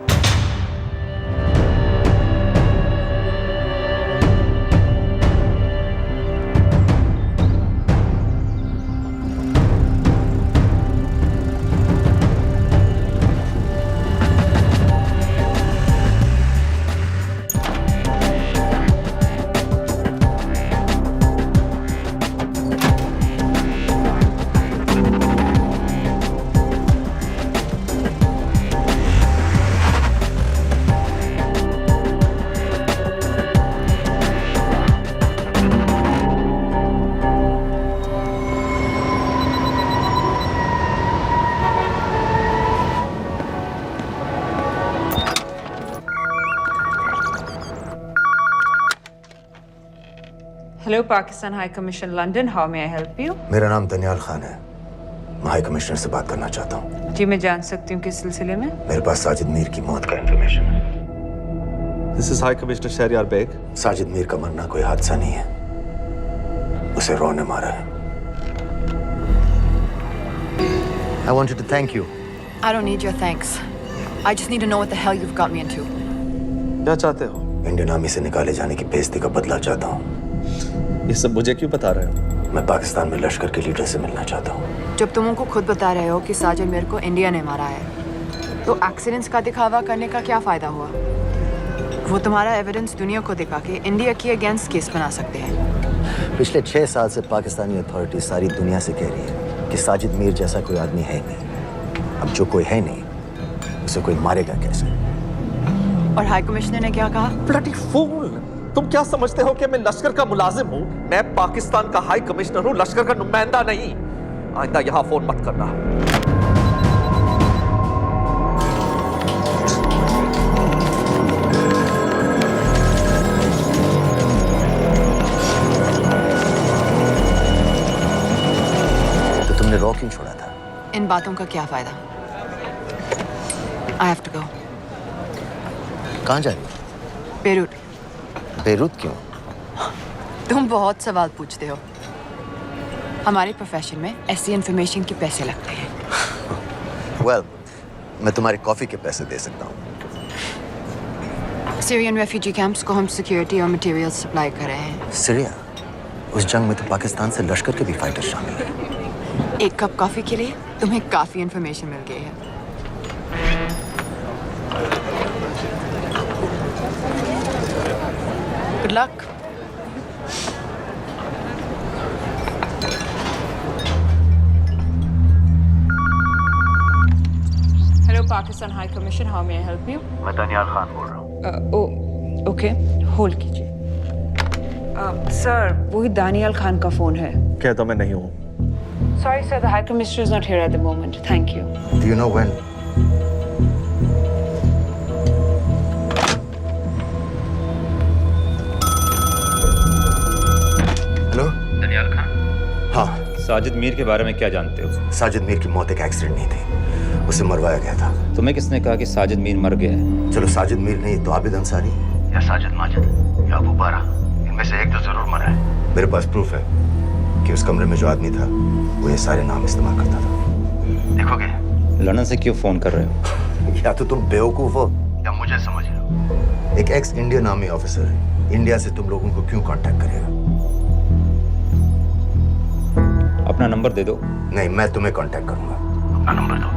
S2: Hello, Pakistan High Commission, London. How may I help you?
S3: मेरा नाम दनियाल खान है। मैं high commissioner से बात करना चाहता हूँ।
S2: जी मैं जान सकती हूँ किस सिलसिले में?
S3: मेरे पास साजिद मीर की मौत का इंफॉर्मेशन है।
S19: This is High Commissioner Shahryar Beg.
S3: Sajid Mir का मरना कोई हादसा नहीं है, उसे रॉ ने मारा है। I wanted to thank you.
S1: I don't need your thanks. I just need to know what the hell you've got me into.
S19: क्या चाहते हो?
S3: इंडियन आर्मी से निकाले जाने की बेइज्जती का बदला चाहता हूँ।
S19: ये सब मुझे क्यों बता रहे हो?
S3: मैं पाकिस्तान में लश्कर के लीडर से मिलना चाहता हूँ।
S1: जब तुम उनको खुद बता रहे हो कि साजिद मीर को इंडिया ने मारा है, तो एक्सीडेंट्स का दिखावा करने का क्या फायदा हुआ? वो तुम्हारा एविडेंस दुनिया को दिखा के इंडिया की अगेंस्ट केस बना सकते हैं।
S3: पिछले 6 साल से पाकिस्तानी अथॉरिटी सारी दुनिया से कह रही है कि साजिद मीर जैसा कोई आदमी है नहीं। अब जो कोई है नहीं, उसे कोई मारेगा कैसे?
S1: और हाई कमिश्नर ने क्या कहा?
S19: Bloody fool! तुम क्या समझते हो कि मैं लश्कर का मुलाजिम हूँ? मैं पाकिस्तान का हाई कमिश्नर हूँ, लश्कर का नुमाइंदा नहीं। आइंदा यहाँ फोन मत करना।
S3: तो तुमने रॉ क्यों छोड़ा था?
S1: इन बातों का क्या फायदा? I have to go.
S3: कहाँ जा रही हो?
S1: बेरूट।
S3: बेरूत क्यों?
S1: तुम बहुत सवाल पूछते हो। हमारे प्रोफेशन में ऐसी इन्फॉर्मेशन के पैसे लगते हैं।
S3: Well, मैं तुम्हारे कॉफी के पैसे दे सकता हूँ।
S1: सीरियन रेफ्यूजी कैंप्स को हम सिक्योरिटी और मटेरियल सप्लाई कर रहे हैं।
S3: सीरिया? उस जंग में तो पाकिस्तान से लश्कर के भी फाइटर शामिल हैं।
S1: एक कप कॉफी के लिए तुम्हें काफी इन्फॉर्मेशन मिल गई है। Good luck.
S2: Hello, Pakistan High Commission. How may I help you?
S21: मैं दनियाल खान बोल रहा हूँ।
S2: ओके, होल्ड कीजिए। सर, वही दानियाल खान का फोन है।
S19: कहता मैं नहीं हूँ।
S2: Sorry, sir. The High Commissioner is not here at the moment. Thank you.
S3: Do you know when? Hello?
S5: Daniyal Khan.
S3: हाँ।
S5: साजिद मीर के बारे में क्या जानते हो?
S3: साजिद मीर की मौत एक एक्सीडेंट नहीं थी, उसे मरवाया गया था।
S5: तुम्हें किसने कहा कि साजिद मीर मर गया है?
S3: चलो साजिद मीर नहीं तो आबिद अंसारी
S21: या साजिद माजिद या अबू बारा, इनमें से एक तो जरूर मरा है।
S3: मेरे पास प्रूफ है कि उस कमरे में जो आदमी था वो ये सारे नाम इस्तेमाल करता था।
S21: देखोगे?
S5: लंदन से क्यों फोन कर रहे हो?
S3: या तो तुम बेवकूफ हो
S21: या मुझे समझ रहे हो।
S3: एक x Indian army officer India से तुम लोगों को क्यों कांटेक्ट करेगा?
S5: अपना नंबर दे दो।
S3: नहीं, मैं तुम्हें कांटेक्ट करूंगा।
S21: अपना नंबर दो।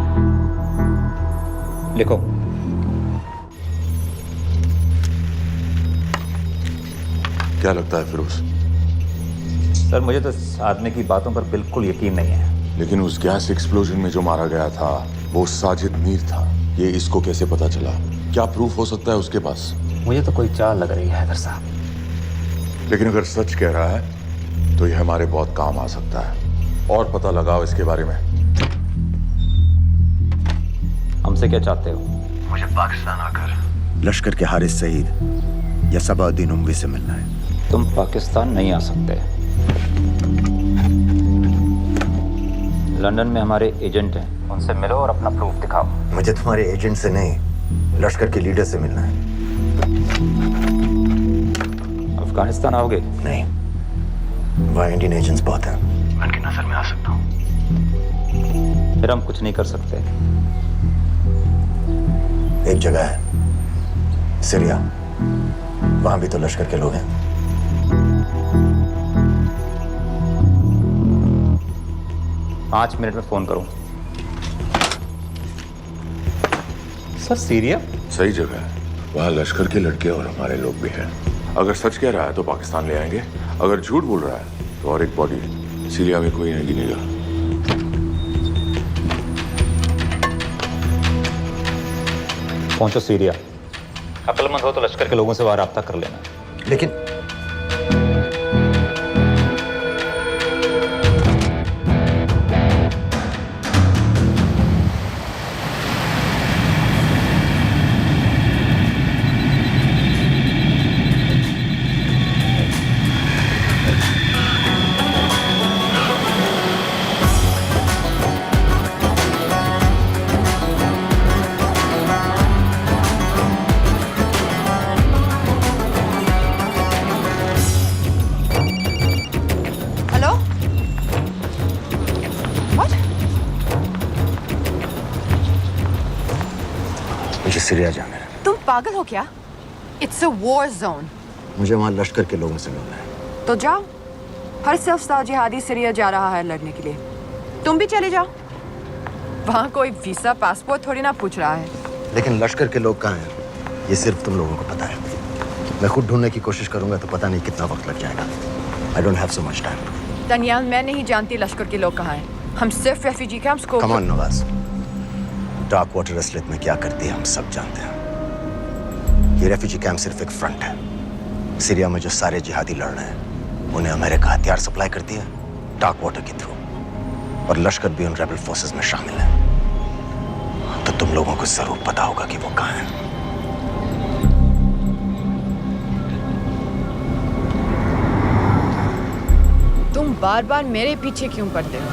S5: लिखो।
S10: क्या लगता है फिरोज?
S5: सर, मुझे तो इस आदमी की बातों पर बिल्कुल यकीन नहीं है।
S10: लेकिन उस गैस एक्सप्लोजन में जो मारा गया था वो साजिद मीर था। ये इसको कैसे पता चला? क्या प्रूफ हो सकता है उसके पास?
S5: मुझे तो कोई चाल लग रही है हैदर साहब।
S10: लेकिन अगर सच कह रहा है तो ये हमारे बहुत काम आ सकता है। और पता लगाओ इसके बारे में।
S5: हमसे क्या चाहते हो?
S21: मुझे पाकिस्तान आकर
S3: लश्कर के हारिस सईद या सबाउद्दीन उमवी से मिलना है।
S5: तुम पाकिस्तान नहीं आ सकते। लंदन में हमारे एजेंट हैं, उनसे मिलो और अपना प्रूफ दिखाओ।
S3: मुझे तुम्हारे एजेंट से नहीं, लश्कर के लीडर से मिलना है।
S5: अफगानिस्तान आओगे?
S3: नहीं, वहाँ इंडियन एजेंट्स बहुत हैं।
S21: मैं उनकी नजर में आ सकता हूँ।
S5: फिर हम कुछ नहीं कर सकते।
S3: एक जगह है सीरिया, वहां भी तो लश्कर के लोग हैं।
S5: पाँच मिनट में फोन करूं। सर, सीरिया
S10: सही जगह है। वहाँ लश्कर के लड़के और हमारे लोग भी हैं। अगर सच कह रहा है तो पाकिस्तान ले आएंगे, अगर झूठ बोल रहा है तो और एक बॉडी सीरिया में कोई नहीं गिनेगा।
S5: पहुंचो सीरिया। अक्लमंद हो तो लश्कर के लोगों से वहां राब्ता कर लेना।
S3: लेकिन सीरिया जाना है।
S1: तुम पागल हो क्या? It's a war zone.
S3: मुझे वहाँ लश्कर के लोगों से मिलना है।
S1: तो जाओ। हर सफ्ताह जिहादी सीरिया जा रहा है लड़ने के लिए। तुम भी चले जाओ। वहाँ कोई वीसा पासपोर्ट थोड़ी ना पूछ रहा है।
S3: लेकिन लश्कर के लोग कहाँ हैं ये सिर्फ तुम लोगों को पता है। मैं खुद ढूंढने की कोशिश करूंगा तो पता नहीं कितना वक्त लग जाएगा। I don't have so much time.
S1: Daniyal, मैं नहीं जानती लश्कर के लोग कहाँ हैं। हम सिर्फ रेफ्यूजी कैंप्स को।
S3: Come on Nawaz, dark water असलियत में क्या करती है हम सब जानते हैं। ये रेफ्यूजी कैंप सिर्फ एक फ्रंट है। सीरिया में जो सारे जिहादी लड़ रहे हैं उन्हें अमेरिका हथियार सप्लाई करती है डार्क वाटर के थ्रू, और लश्कर भी उन रेबल फोर्सेस में शामिल है। तो तुम लोगों को जरूर पता होगा कि वो कहाँ हैं।
S1: तुम बार बार मेरे पीछे क्यों पड़ते हो?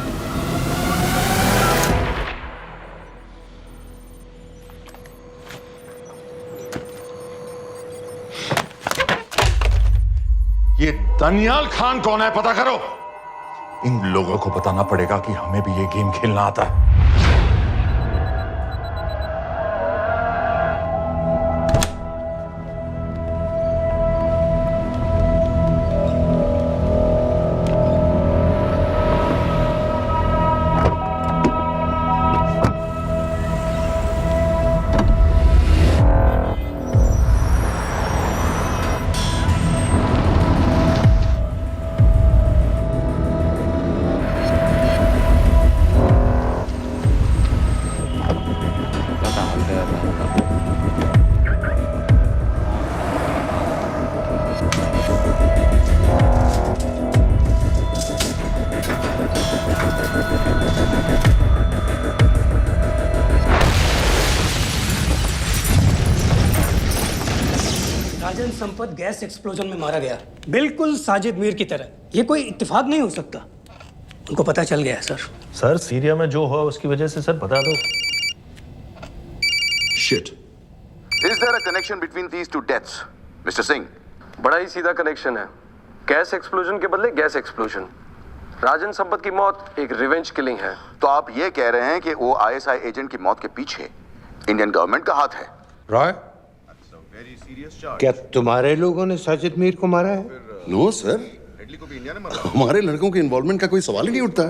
S10: ये दनियाल खान कौन है, पता करो। इन लोगों को बताना पड़ेगा कि हमें भी ये गेम खेलना आता है।
S22: राजन संपत गैस एक्सप्लोजन में मारा गया, बिल्कुल साजिद मीर की तरह। ये कोई इत्तेफाक नहीं हो सकता। उनको पता चल गया है सर।
S12: सर सीरिया में जो हुआ उसकी वजह से सर बता दो।
S6: Shit. Is there a connection between these two deaths, Mr. Singh?
S23: बड़ा ही सीधा कनेक्शन है। गैस एक्सप्लोजन के बदले गैस एक्सप्लोजन। राजन संपत की मौत एक रिवेंज किलिंग है।
S6: तो आप ये कह रहे हैं कि वो ISI एजेंट की मौत के पीछे इंडियन गवर्नमेंट का हाथ है?
S15: रॉय, क्या तुम्हारे लोगों ने साजिद मीर को मारा है?
S10: नो सर, हमारे लड़कों के इन्वॉल्वमेंट का कोई सवाल ही नहीं उठता।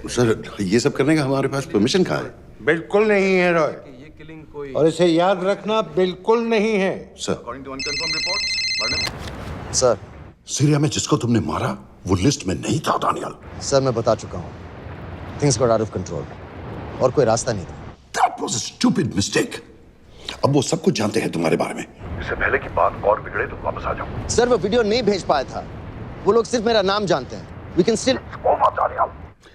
S10: सर ये सब करने का हमारे पास परमिशन कहाँ है?
S15: बिल्कुल नहीं है रॉय, और इसे याद रखना बिल्कुल नहीं है।
S10: सर
S3: सर,
S10: सीरिया में जिसको तुमने मारा वो लिस्ट में नहीं था दानियाल।
S3: सर मैं बता चुका हूँ, things got out of control और कोई रास्ता नहीं था।
S10: That was a stupid mistake. अब वो सब कुछ जानते हैं तुम्हारे बारे में। इससे पहले की बात और बिगड़े तो वापस आ जाओ।
S3: सर वो वीडियो नहीं भेज पाया था, वो लोग सिर्फ मेरा नाम जानते हैं। We can still...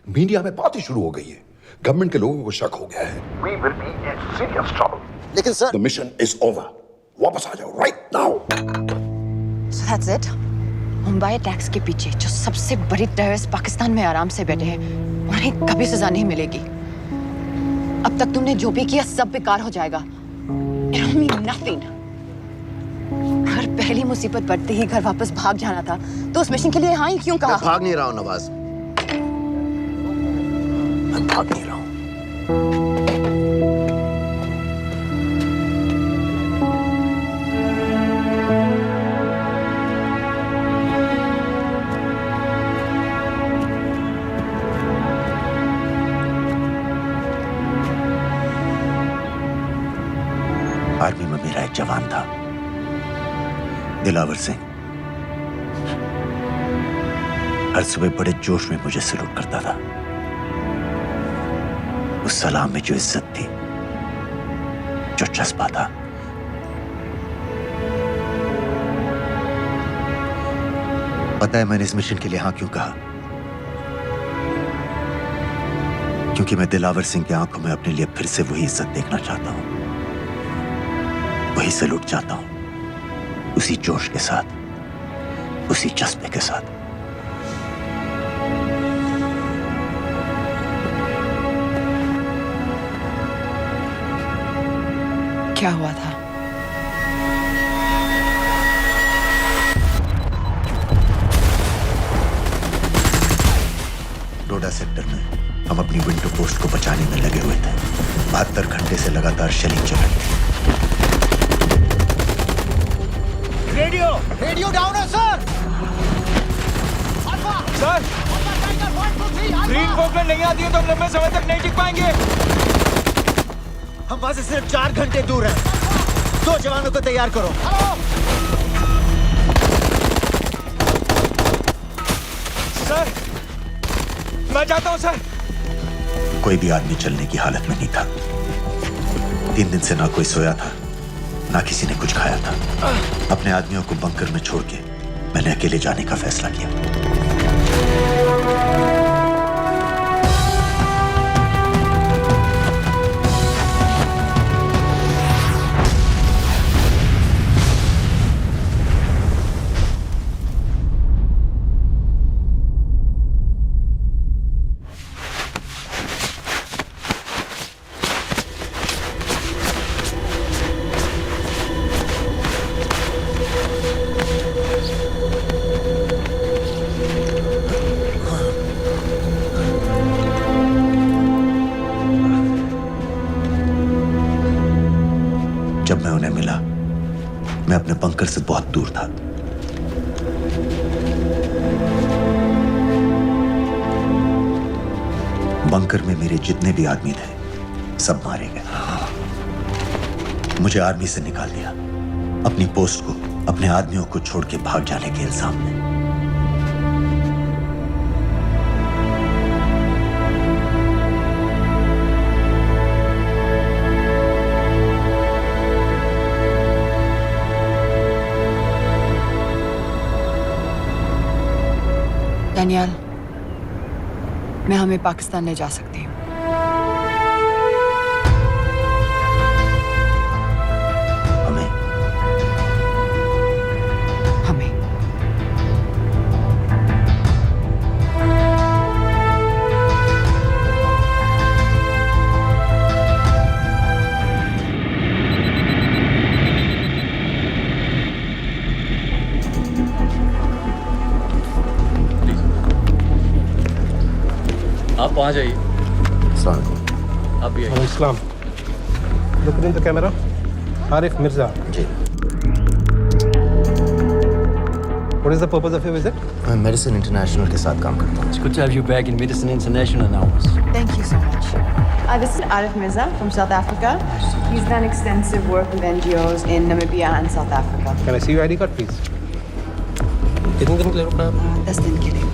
S10: मीडिया में बात ही शुरू हो गई है, गवर्नमेंट के लोगों को शक हो गया है। We will be in serious trouble.
S3: लेकिन sir
S10: The mission is over. वापस आ जाओ right now.
S1: So that's it? Mumbai attacks के पीछे जो सबसे बड़ी टेररिस्ट पाकिस्तान में आराम से बैठे हैं, उन्हें कभी सजा नहीं मिलेगी। अब तक तुमने जो भी किया सब बेकार हो जाएगा। It'll mean nothing. अगर पहली मुसीबत बढ़ते ही घर वापस भाग जाना था, तो उस मिशन के लिए यहाँ ही क्यों कहा?
S3: मैं भाग नहीं रहा हूँ नवाज, मैं भाग नहीं रहा हूँ। आर्मी में मेरा एक जवान था, दिलावर सिंह। हर सुबह बड़े जोश में मुझे सलूट करता था। उस सलाम में जो इज्जत थी, जो जज्बा था, पता है मैंने इस मिशन के लिए हाँ क्यों कहा? क्योंकि मैं दिलावर सिंह की आंखों में अपने लिए फिर से वही इज्जत देखना चाहता हूं, वही सलूट चाहता हूं, उसी जोश के साथ, उसी जज्बे के साथ।
S1: क्या हुआ था?
S3: डोडा सेक्टर में हम अपनी विंडो पोस्ट को बचाने में लगे हुए थे। 72 घंटे से लगातार शेलिंग चल रही थी।
S16: रीइंफोर्समेंट नहीं आती है तो हम लंबे समय तक नहीं टिक पाएंगे।
S3: हम वहां से सिर्फ 4 घंटे दूर हैं। 2 जवानों को तैयार करो।
S16: सर, मैं जाता हूं सर।
S3: कोई भी आदमी चलने की हालत में नहीं था। 3 दिन से ना कोई सोया था, ना किसी ने कुछ खाया था। अपने आदमियों को बंकर में छोड़ के मैंने अकेले जाने का फैसला किया। जब मैं उन्हें मिला, मैं अपने बंकर से बहुत दूर था। बंकर में मेरे जितने भी आदमी थे, सब मारे गए। मुझे आर्मी से निकाल दिया, अपनी पोस्ट को, अपने आदमियों को छोड़ के भाग जाने के इल्जाम में।
S1: डैनियल, मैं हमें पाकिस्तान ले जा सकती हूँ। हमें
S7: आप वहाँ जाइए। आप भी आइए।
S17: Islam look in the camera. Arif Mirza
S3: ji.
S17: What is the purpose of your visit?
S3: मैं मेडिसिन इंटरनेशनल के साथ काम करता हूँ।
S7: It's good to have you back in Medicine International now.
S1: Thank you so much. This is Arif Mirza from South Africa. He's done extensive work with NGOs in Namibia and South Africa.
S17: Can I see your ID card, please? कितने दिन के लिए रुकना है?
S1: 10 दिन के लिए।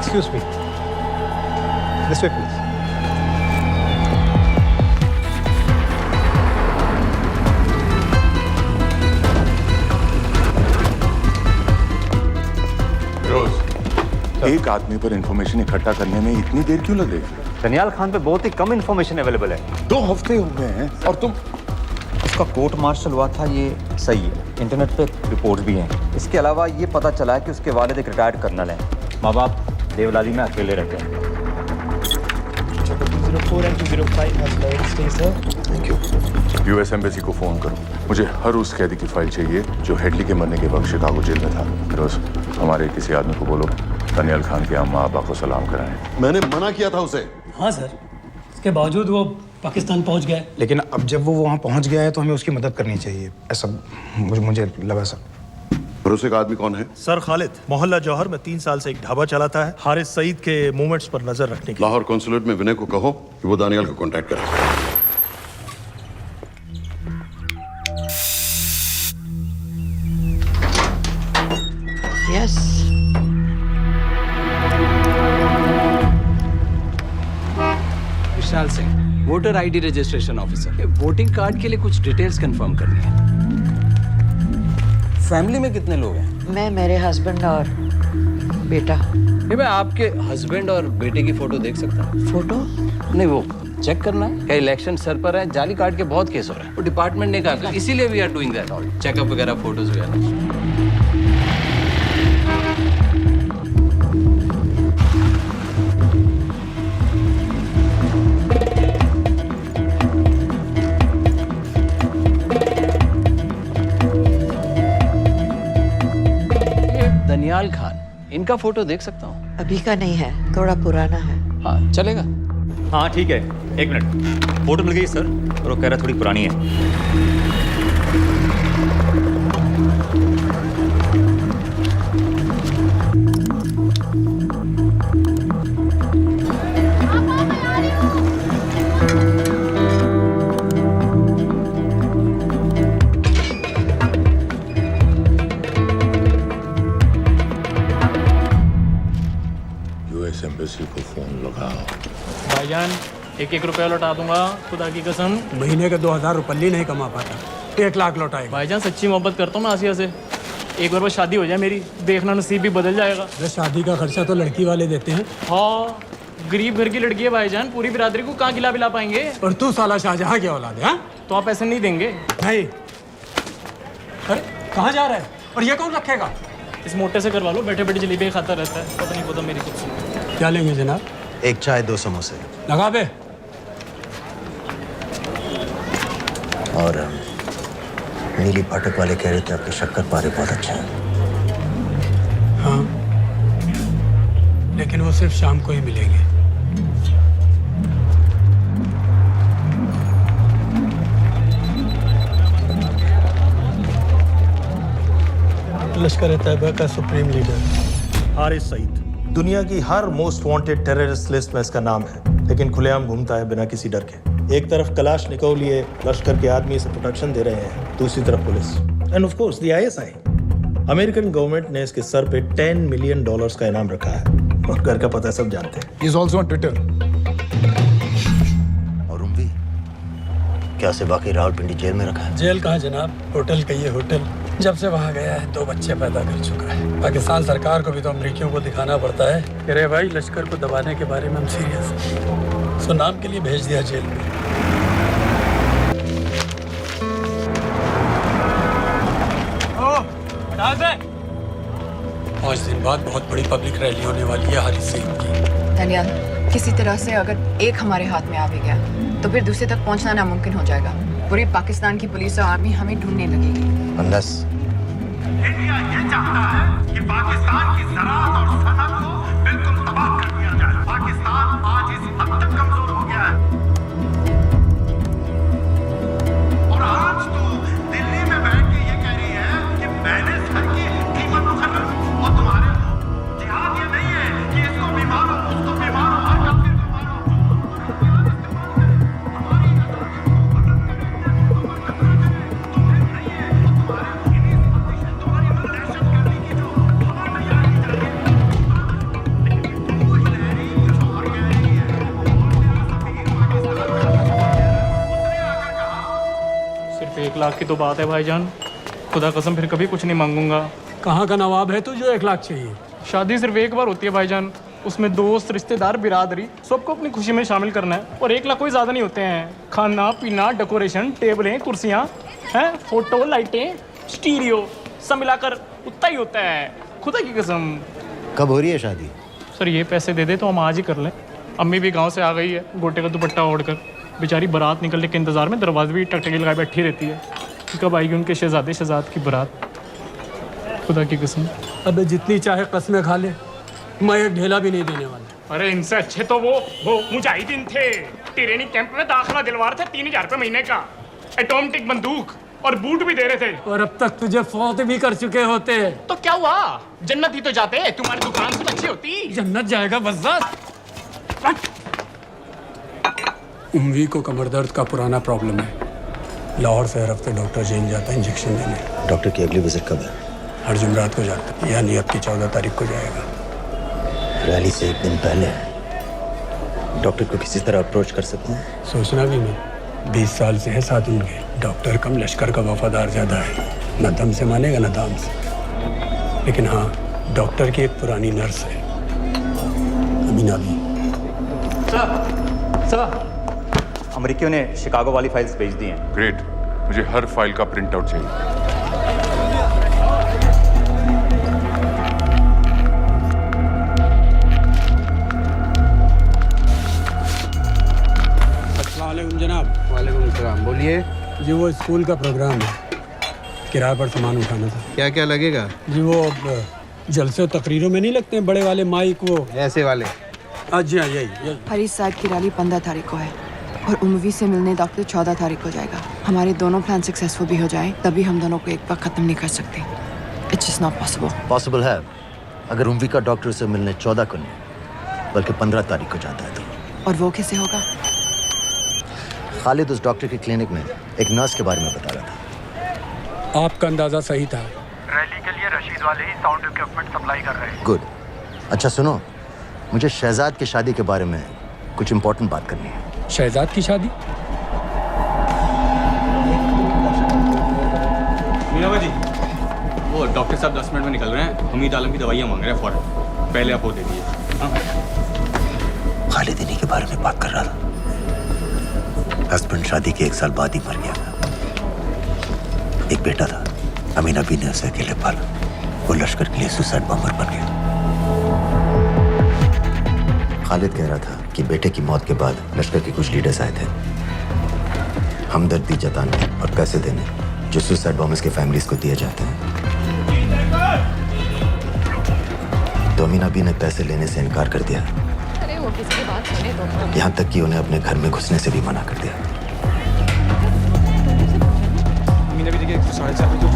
S17: Excuse me. This way, please.
S8: एक आदमी पर इंफॉर्मेशन इकट्ठा करने में इतनी देर क्यों लगे?
S5: दनियाल खान पे बहुत ही कम इंफॉर्मेशन अवेलेबल है।
S8: 2 हफ्ते हो गए हैं और तुम।
S5: उसका कोर्ट मार्शल हुआ था, ये सही है। इंटरनेट पे रिपोर्ट भी हैं। इसके अलावा ये पता चला है कि उसके वालिद एक रिटायर्ड कर्नल हैं। माँ बाप देवलाली में अकेले रहते हैं।
S17: 204 and 205 has loaded. Stay, sir.
S3: Thank you.
S8: US embassy को फोन करो। मुझे हर उस कैदी की फाइल चाहिए जो हेडली के मरने के वक्त शिकागो जेल में था। फिरोज, हमारे किसी आदमी को बोलो दनियाल खान के अम्मा अब्बा को सलाम कराएं।
S10: मैंने मना किया था उसे।
S22: हाँ सर, इसके बावजूद वो पाकिस्तान पहुंच गया।
S14: लेकिन अब जब वो वहाँ पहुँच गया है तो हमें उसकी मदद करनी चाहिए, ऐसा मुझे लगा सर।
S10: भरोसे का आदमी कौन है?
S12: सर खालिद, मोहल्ला जौहर में 3 साल से एक ढाबा चलाता है। हारिस सईद के मूवमेंट्स पर नजर रखने के।
S10: लाहौर कॉन्सुलेट में विनय को कहो कि वो दानियाल को कांटेक्ट करे।
S1: Yes.
S7: Vishal Singh, voter ID registration officer. Voting card के लिए कुछ डिटेल्स कंफर्म करनी है। फैमिली में कितने लोग हैं?
S1: मैं, मेरे हस्बैंड और बेटा।
S7: ये मैं आपके हस्बैंड और बेटे की फोटो देख सकता हूँ?
S1: फोटो?
S7: नहीं, वो चेक करना है। क्या इलेक्शन सर पर है? जाली कार्ड के बहुत केस हो रहे हैं। वो डिपार्टमेंट ने कहा, इसीलिए we are doing that all, checkup वगैरह, फोटोज वगैरह। दनियाल खान, इनका फोटो देख सकता हूँ?
S1: अभी का नहीं है, थोड़ा पुराना है।
S7: हाँ, चलेगा।
S5: हाँ ठीक है, 1 मिनट। फोटो मिल गई सर, और वो कह रहा थोड़ी पुरानी है।
S13: भाईजान, 1-1 रुपया लौटा दूंगा, खुदा की कसम।
S12: महीने के 2000 रुपये नहीं कमा पाता, 1 लाख लौटाएगा।
S13: भाईजान सच्ची मोहब्बत करता हूँ मैं आसिया से, एक बार बस शादी हो जाए मेरी, देखना नसीब भी बदल जाएगा।
S12: अरे शादी का खर्चा तो लड़की वाले देते हैं।
S13: हाँ, गरीब घर की लड़की है भाईजान, पूरी बिरादरी को कहाँ खिला पिला पाएंगे।
S12: और तू साला शाहजहां की औलाद है?
S13: तो आप ऐसे नहीं देंगे?
S12: नहीं। अरे कहाँ जा रहा है? और ये कौन रखेगा?
S13: इस मोटे से करवा लो, बैठे बैठे जलेबी खाता रहता है, पता नहीं पता मेरी कुछ।
S12: क्या लेंगे जनाब?
S3: 1 चाय 2 समोसे
S12: लगा बे।
S3: और नीली फाटक वाले कह रहे थे आपके शक्कर पारे बहुत अच्छे हैं।
S12: हाँ, लेकिन वो सिर्फ शाम को ही मिलेंगे। लश्कर तैयबा का सुप्रीम लीडर हारिस सईद दुनिया की हर मोस्ट वांटेड टेररिस्ट लिस्ट में इसका नाम है, लेकिन खुलेआम घूमता है बिना किसी डर के। एक तरफ कलाशनिकोव लिए लश्कर के आदमी इसे प्रोटेक्शन दे रहे हैं, दूसरी तरफ police end of course the ISI. American government ने इसके सर पे $10 मिलियन का इनाम रखा है, और घर का पता सब जानते हैं।
S9: He is also on Twitter.
S3: और उम्वी क्या से बाकी रावलपिंडी जेल में रखा है?
S12: जेल कहाँ जनाब, होटल कहिए होटल। जब से वहाँ गया है 2 बच्चे पैदा कर चुका है। पाकिस्तान सरकार को भी तो अमरीकियों को दिखाना पड़ता है कि अरे भाई लश्कर को दबाने के बारे में हम सीरियस हैं। सो नाम के लिए भेज दिया जेल में। पाँच दिन बाद बहुत बड़ी पब्लिक रैली होने वाली है हारिस सईद की।
S1: दनियाल, किसी तरह से अगर एक हमारे हाथ में आ भी गया तो फिर दूसरे तक पहुंचना नामुमकिन हो जाएगा। पूरी पाकिस्तान की पुलिस और आर्मी हमें ढूंढने लगेगी।
S3: Unless
S11: इंडिया ये चाहता है कि पाकिस्तान की ज़राअत और सनअत को बिल्कुल तबाह कर दिया जाए। पाकिस्तान आज इस हद तक कमजोर हो गया है, और आज तो दिल्ली में बैठ के ये कह रही है कि मैंने सर की कीमत मुकर्रर, और तुम्हारे जिहाद ये नहीं है कि इसको भी मारो, उसको भी मारो, हर काफिर को मारो।
S13: सिर्फ 1 लाख की तो बात है भाईजान, खुदा कसम फिर कभी कुछ नहीं मांगूंगा।
S12: कहाँ का नवाब है तू जो 1 लाख चाहिए?
S13: शादी सिर्फ एक बार होती है भाईजान, उसमें दोस्त रिश्तेदार बिरादरी सबको अपनी खुशी में शामिल करना है, और 1 लाख कोई ज़्यादा नहीं होते हैं। खाना पीना, डेकोरेशन, टेबलें, कुर्सियाँ हैं, फोटो, लाइटें, स्टीरियो, सब मिलाकर उतना ही होता है, खुदा की कसम।
S3: कब हो रही है शादी?
S13: सर ये पैसे दे दे तो हम आज ही कर लें। अम्मी भी गांव से आ गई है, गोटे का दुपट्टा ओढ़कर, बेचारी बारात निकलने के इंतजार में दरवाजे भी टकटकी लगाए बैठी रहती है कि कब आएगी उनके शहजाद की बारात, खुदा की कसम।
S12: अबे जितनी चाहे कस्में खा ले, मैं एक ढेला भी नहीं देने वाला।
S13: अरे इनसे अच्छे तो वो मुजाहिदीन थे, ट्रेनिंग कैंप में दाखिला दिलवा रहे थे 3000 रुपये महीने का, एटॉमिक बंदूक और बूट भी दे रहे थे।
S12: और अब तक तुझे फौत भी कर चुके होते।
S13: तो क्या हुआ, जन्नत ही तो जाते, तुम्हारी दुकान से अच्छी होती।
S12: जन्नत जाएगा बज़्ज़ात। उम्वी को कमर दर्द का पुराना प्रॉब्लम है, लाहौर से हर हफ्ते डॉक्टर जेल जाता है इंजेक्शन देने।
S3: डॉक्टर की अगली विजिट कब है?
S12: हर जुमरात को जाता है, यानी अब की 14 तारीख को जाएगा।
S3: रैली से 1 दिन पहले डॉक्टर को किसी तरह अप्रोच कर सकते हैं?
S12: सोचना भी नहीं, 20 साल से है साथ उनके। डॉक्टर कम लश्कर का वफादार ज़्यादा है, न दम से मानेगा न दाम से। लेकिन हाँ, डॉक्टर की एक पुरानी नर्स है, अमीना भी।
S5: सर, अमेरिकियों ने शिकागो वाली फाइल्स भेज दी हैं।
S8: ग्रेट, मुझे हर फाइल का प्रिंट आउट चाहिए।
S12: अस्सलामुअलैकुम जनाब।
S18: वालेकुम सलाम, बोलिए।
S12: जी वो स्कूल का प्रोग्राम है, किराए पर सामान उठाना था।
S18: क्या क्या लगेगा?
S12: जी वो जलसे तकरीरों में नहीं लगते हैं बड़े वाले माइक, वो
S18: ऐसे वाले?
S12: जी हाँ, यही।
S1: हरीश साहब की रैली 15 तारीख को है, और उम्वी से मिलने डॉक्टर 14 तारीख को जाएगा। हमारे दोनों प्लान सक्सेसफुल भी हो जाए तभी हम दोनों को एक बार ख़त्म नहीं कर सकते। It's just not possible.
S3: Possible है अगर उम्वी का डॉक्टर से मिलने 14 को नहीं बल्कि 15 तारीख को जाता है तो।
S1: और वो कैसे होगा?
S3: खालिद उस डॉक्टर के क्लिनिक में एक नर्स के बारे में बता रहा था।
S12: आपका अंदाजा सही था।
S11: रैली के लिए रशीद वाले ही साउंड इक्विपमेंट सप्लाई कर रहे हैं।
S3: गुड। अच्छा सुनो, मुझे शहजाद की शादी के बारे में कुछ इंपॉर्टेंट बात करनी है।
S14: शहजाद की शादी?
S4: मीनाबा जी, वो डॉक्टर साहब 10 मिनट में निकल रहे हैं। हमीद आलम की दवाइयाँ मांग रहे हैं फौरन। पहले आप वो दे दीजिए।
S3: खालिद इन्हीं के बारे में बात कर रहा था। हस्बैंड शादी के 1 साल बाद ही मर गया था। एक बेटा था, अमीना भी ने उसे अकेले पाला। वो लश्कर के लिए सुसाइड बॉम्बर बन गया। खालिद कह रहा था कि बेटे की मौत के बाद लश्कर के कुछ लीडर्स आए थे हमदर्दी जताने और पैसे देने, जो सुसाइड बॉम्बर्स के फैमिलीज को दिए जाते हैं। तो अमीना भी ने पैसे लेने से इनकार कर दिया।
S1: अरे वो किसी की बात सुने तो।
S3: यहाँ तक कि उन्हें अपने घर में घुसने से भी मना कर दिया।
S4: मीना भी देखिए 4:30 बजे।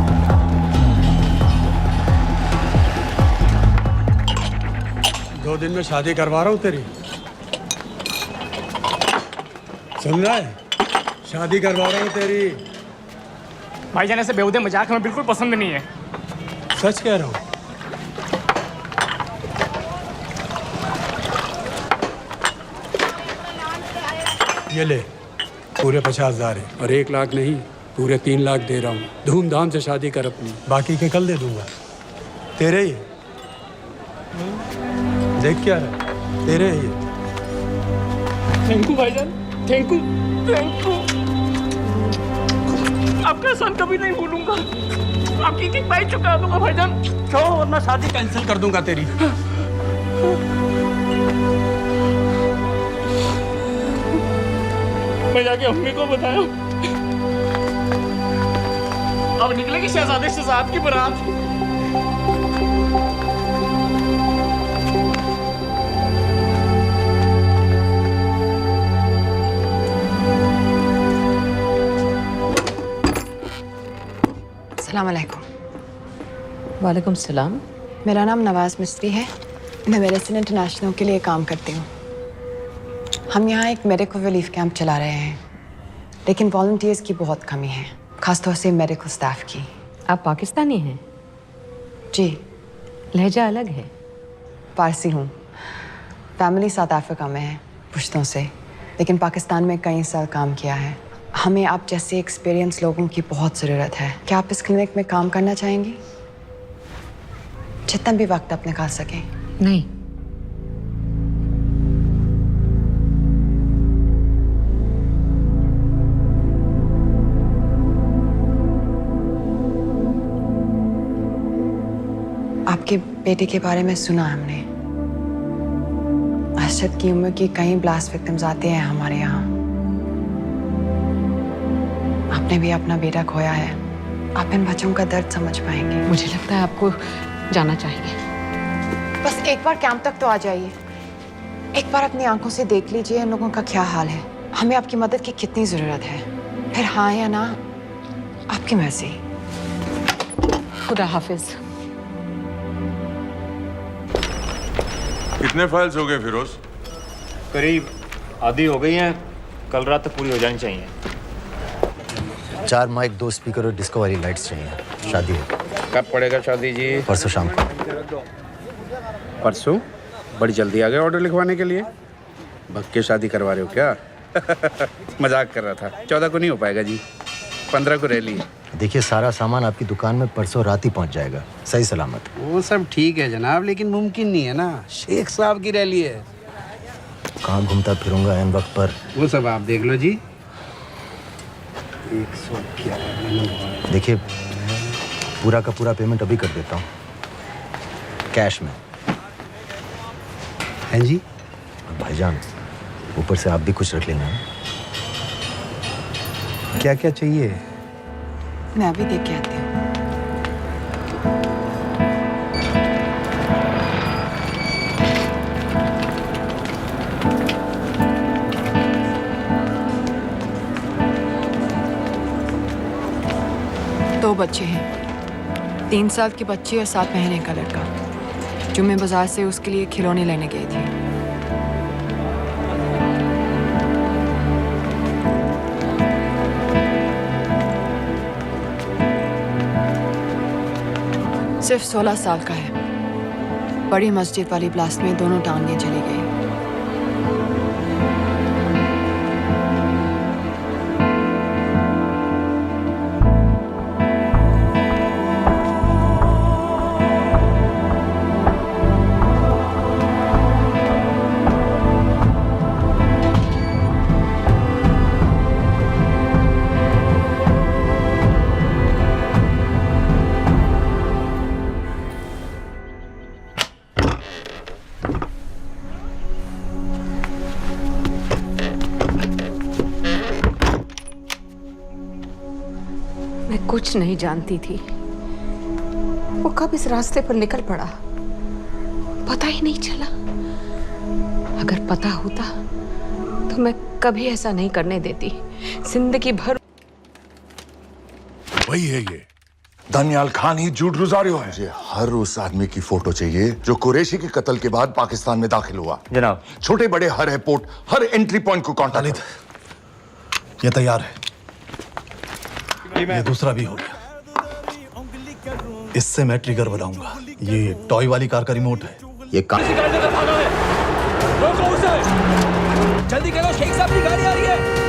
S17: 2 दिन में शादी करवा रहा हूँ तेरी, सुन रहा है? शादी करवा रहा हूँ तेरी।
S22: भाईजान ऐसे बेहुदे मजाक हमें बिल्कुल पसंद नहीं है।
S17: सच कह रहा हूँ। ये ले, पूरे 50,000 है और 1 लाख नहीं, पूरे 3 लाख दे रहा हूँ। धूमधाम से शादी कर अपनी, बाकी के कल दे दूंगा। तेरे ही देख क्या है, तेरे ही।
S22: थैंक यू भाईजान, थैंक यू, थैंक यू। आपका एहसान कभी नहीं भूलूंगा। आपकी एक बाई चुका दूंगा भाईजान।
S17: क्यों, वरना शादी कैंसिल कर दूंगा तेरी।
S22: मैं जाके अम्मी को बताया। अब निकलेगी शहजादे शहजाद की बारात।
S1: अस्सलाम वालेकुम।
S9: वालेकुम सलाम।
S1: मेरा नाम नवाज मिस्त्री है। मैं मेडिसिन इंटरनेशनल के लिए काम करती हूँ। हम यहाँ एक मेडिकल रिलीफ कैंप चला रहे हैं, लेकिन वॉलंटियर्स की बहुत कमी है, खासतौर से मेडिकल स्टाफ की।
S9: आप पाकिस्तानी हैं?
S1: जी।
S9: लहजा अलग है।
S1: पारसी हूँ। फैमिली साउथ अफ्रीका में है, पुश्तों से, लेकिन पाकिस्तान में कई साल काम किया है। हमें आप जैसे एक्सपीरियंस लोगों की बहुत ज़रूरत है। क्या आप इस क्लिनिक में काम करना चाहेंगी? जितना भी वक्त आप निकाल सकें।
S9: नहीं।
S1: आपके बेटे के बारे में सुना हमने। अरशद की उम्र की कई ब्लास्ट विक्टिम्स आते हैं हमारे यहाँ। आपने भी अपना बेटा खोया है। आप इन बच्चों का दर्द समझ पाएंगे।
S9: मुझे लगता है आपको जाना चाहिए।
S1: बस एक बार कैंप तक तो आ जाइए। एक बार अपनी आंखों से देख लीजिए इन लोगों का क्या हाल है। हमें आपकी मदद की कितनी जरूरत है। फिर हाँ या ना, आपकी मर्जी।
S9: खुदा हाफिज।
S8: कितने फाइल्स हो गए फिरोज?
S5: करीब आधी हो गई हैं। कल रात तक पूरी हो जानी चाहिए।
S3: 4 माइक, 2 स्पीकर और डिस्को वाली लाइट्स चाहिए। शादी है।
S18: कब पड़ेगा शादी जी?
S3: परसों शाम को।
S18: परसों? बड़ी जल्दी आ गए ऑर्डर लिखवाने के लिए। भग के शादी करवा रहे हो क्या? मजाक कर रहा था। 14 को नहीं हो पाएगा जी, 15 को रैली है।
S3: देखिए, सारा सामान आपकी दुकान में परसों रात ही पहुंच जाएगा, सही सलामत।
S18: वो सब ठीक है जनाब, लेकिन मुमकिन नहीं है ना। शेख साहब की रैली है।
S3: कहाँ घूमता फिरूंगा इन वक्त पर?
S18: वो सब आप देख लो जी। 111।
S3: देखिए, पूरा का पूरा पेमेंट अभी कर देता हूँ, कैश में।
S18: हैं जी?
S3: भाईजान, ऊपर से आप भी कुछ रख लेना।
S18: क्या क्या चाहिए?
S1: मैं अभी देख के आती हूँ। दो बच्चे हैं, 3 साल की बच्ची और 7 महीने का लड़का, जो मैं बाजार से उसके लिए खिलौने लेने गई थी। सिर्फ 16 साल का है। बड़ी मस्जिद वाली ब्लास्ट में दोनों टांगें चली गई।
S9: कुछ नहीं जानती थी। वो कब इस रास्ते पर निकल पड़ा, पता ही नहीं चला। अगर पता होता तो मैं कभी ऐसा नहीं करने देती। जिंदगी भर
S10: वही है ये दानियाल खान ही झूठ रुजारियो है। मुझे हर उस आदमी की फोटो चाहिए जो कुरैशी के कत्ल के बाद पाकिस्तान में दाखिल हुआ।
S5: जनाब,
S10: छोटे बड़े हर एयरपोर्ट, हर एंट्री पॉइंट को कांटेक्ट।
S12: ये तैयार है, ये दूसरा भी हो गया। इससे मैं ट्रिगर बनाऊंगा। ये टॉय वाली कार का रिमोट है।
S3: ये कार
S16: रोको उसे, जल्दी करो, शेख साहब की गाड़ी आ रही है।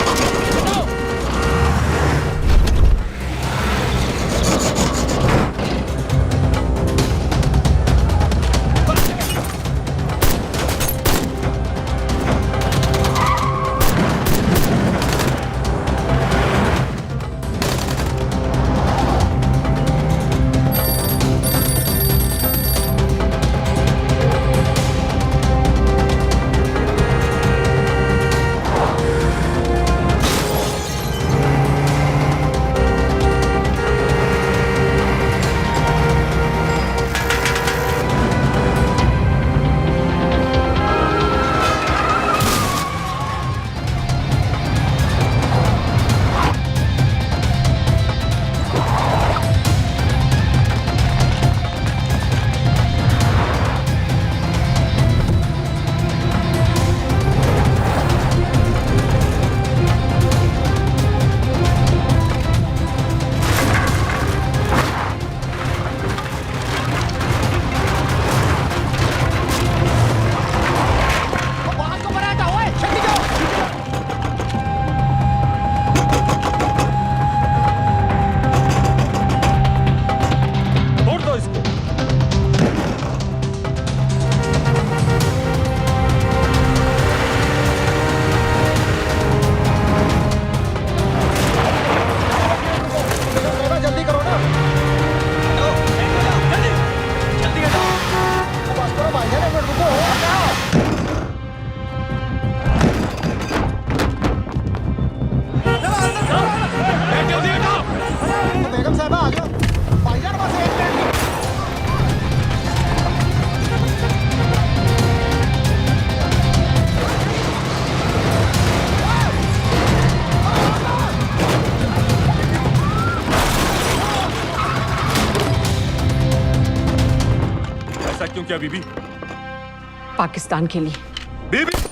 S8: क्यों क्या बीबी?
S9: पाकिस्तान के लिए।
S8: बीबी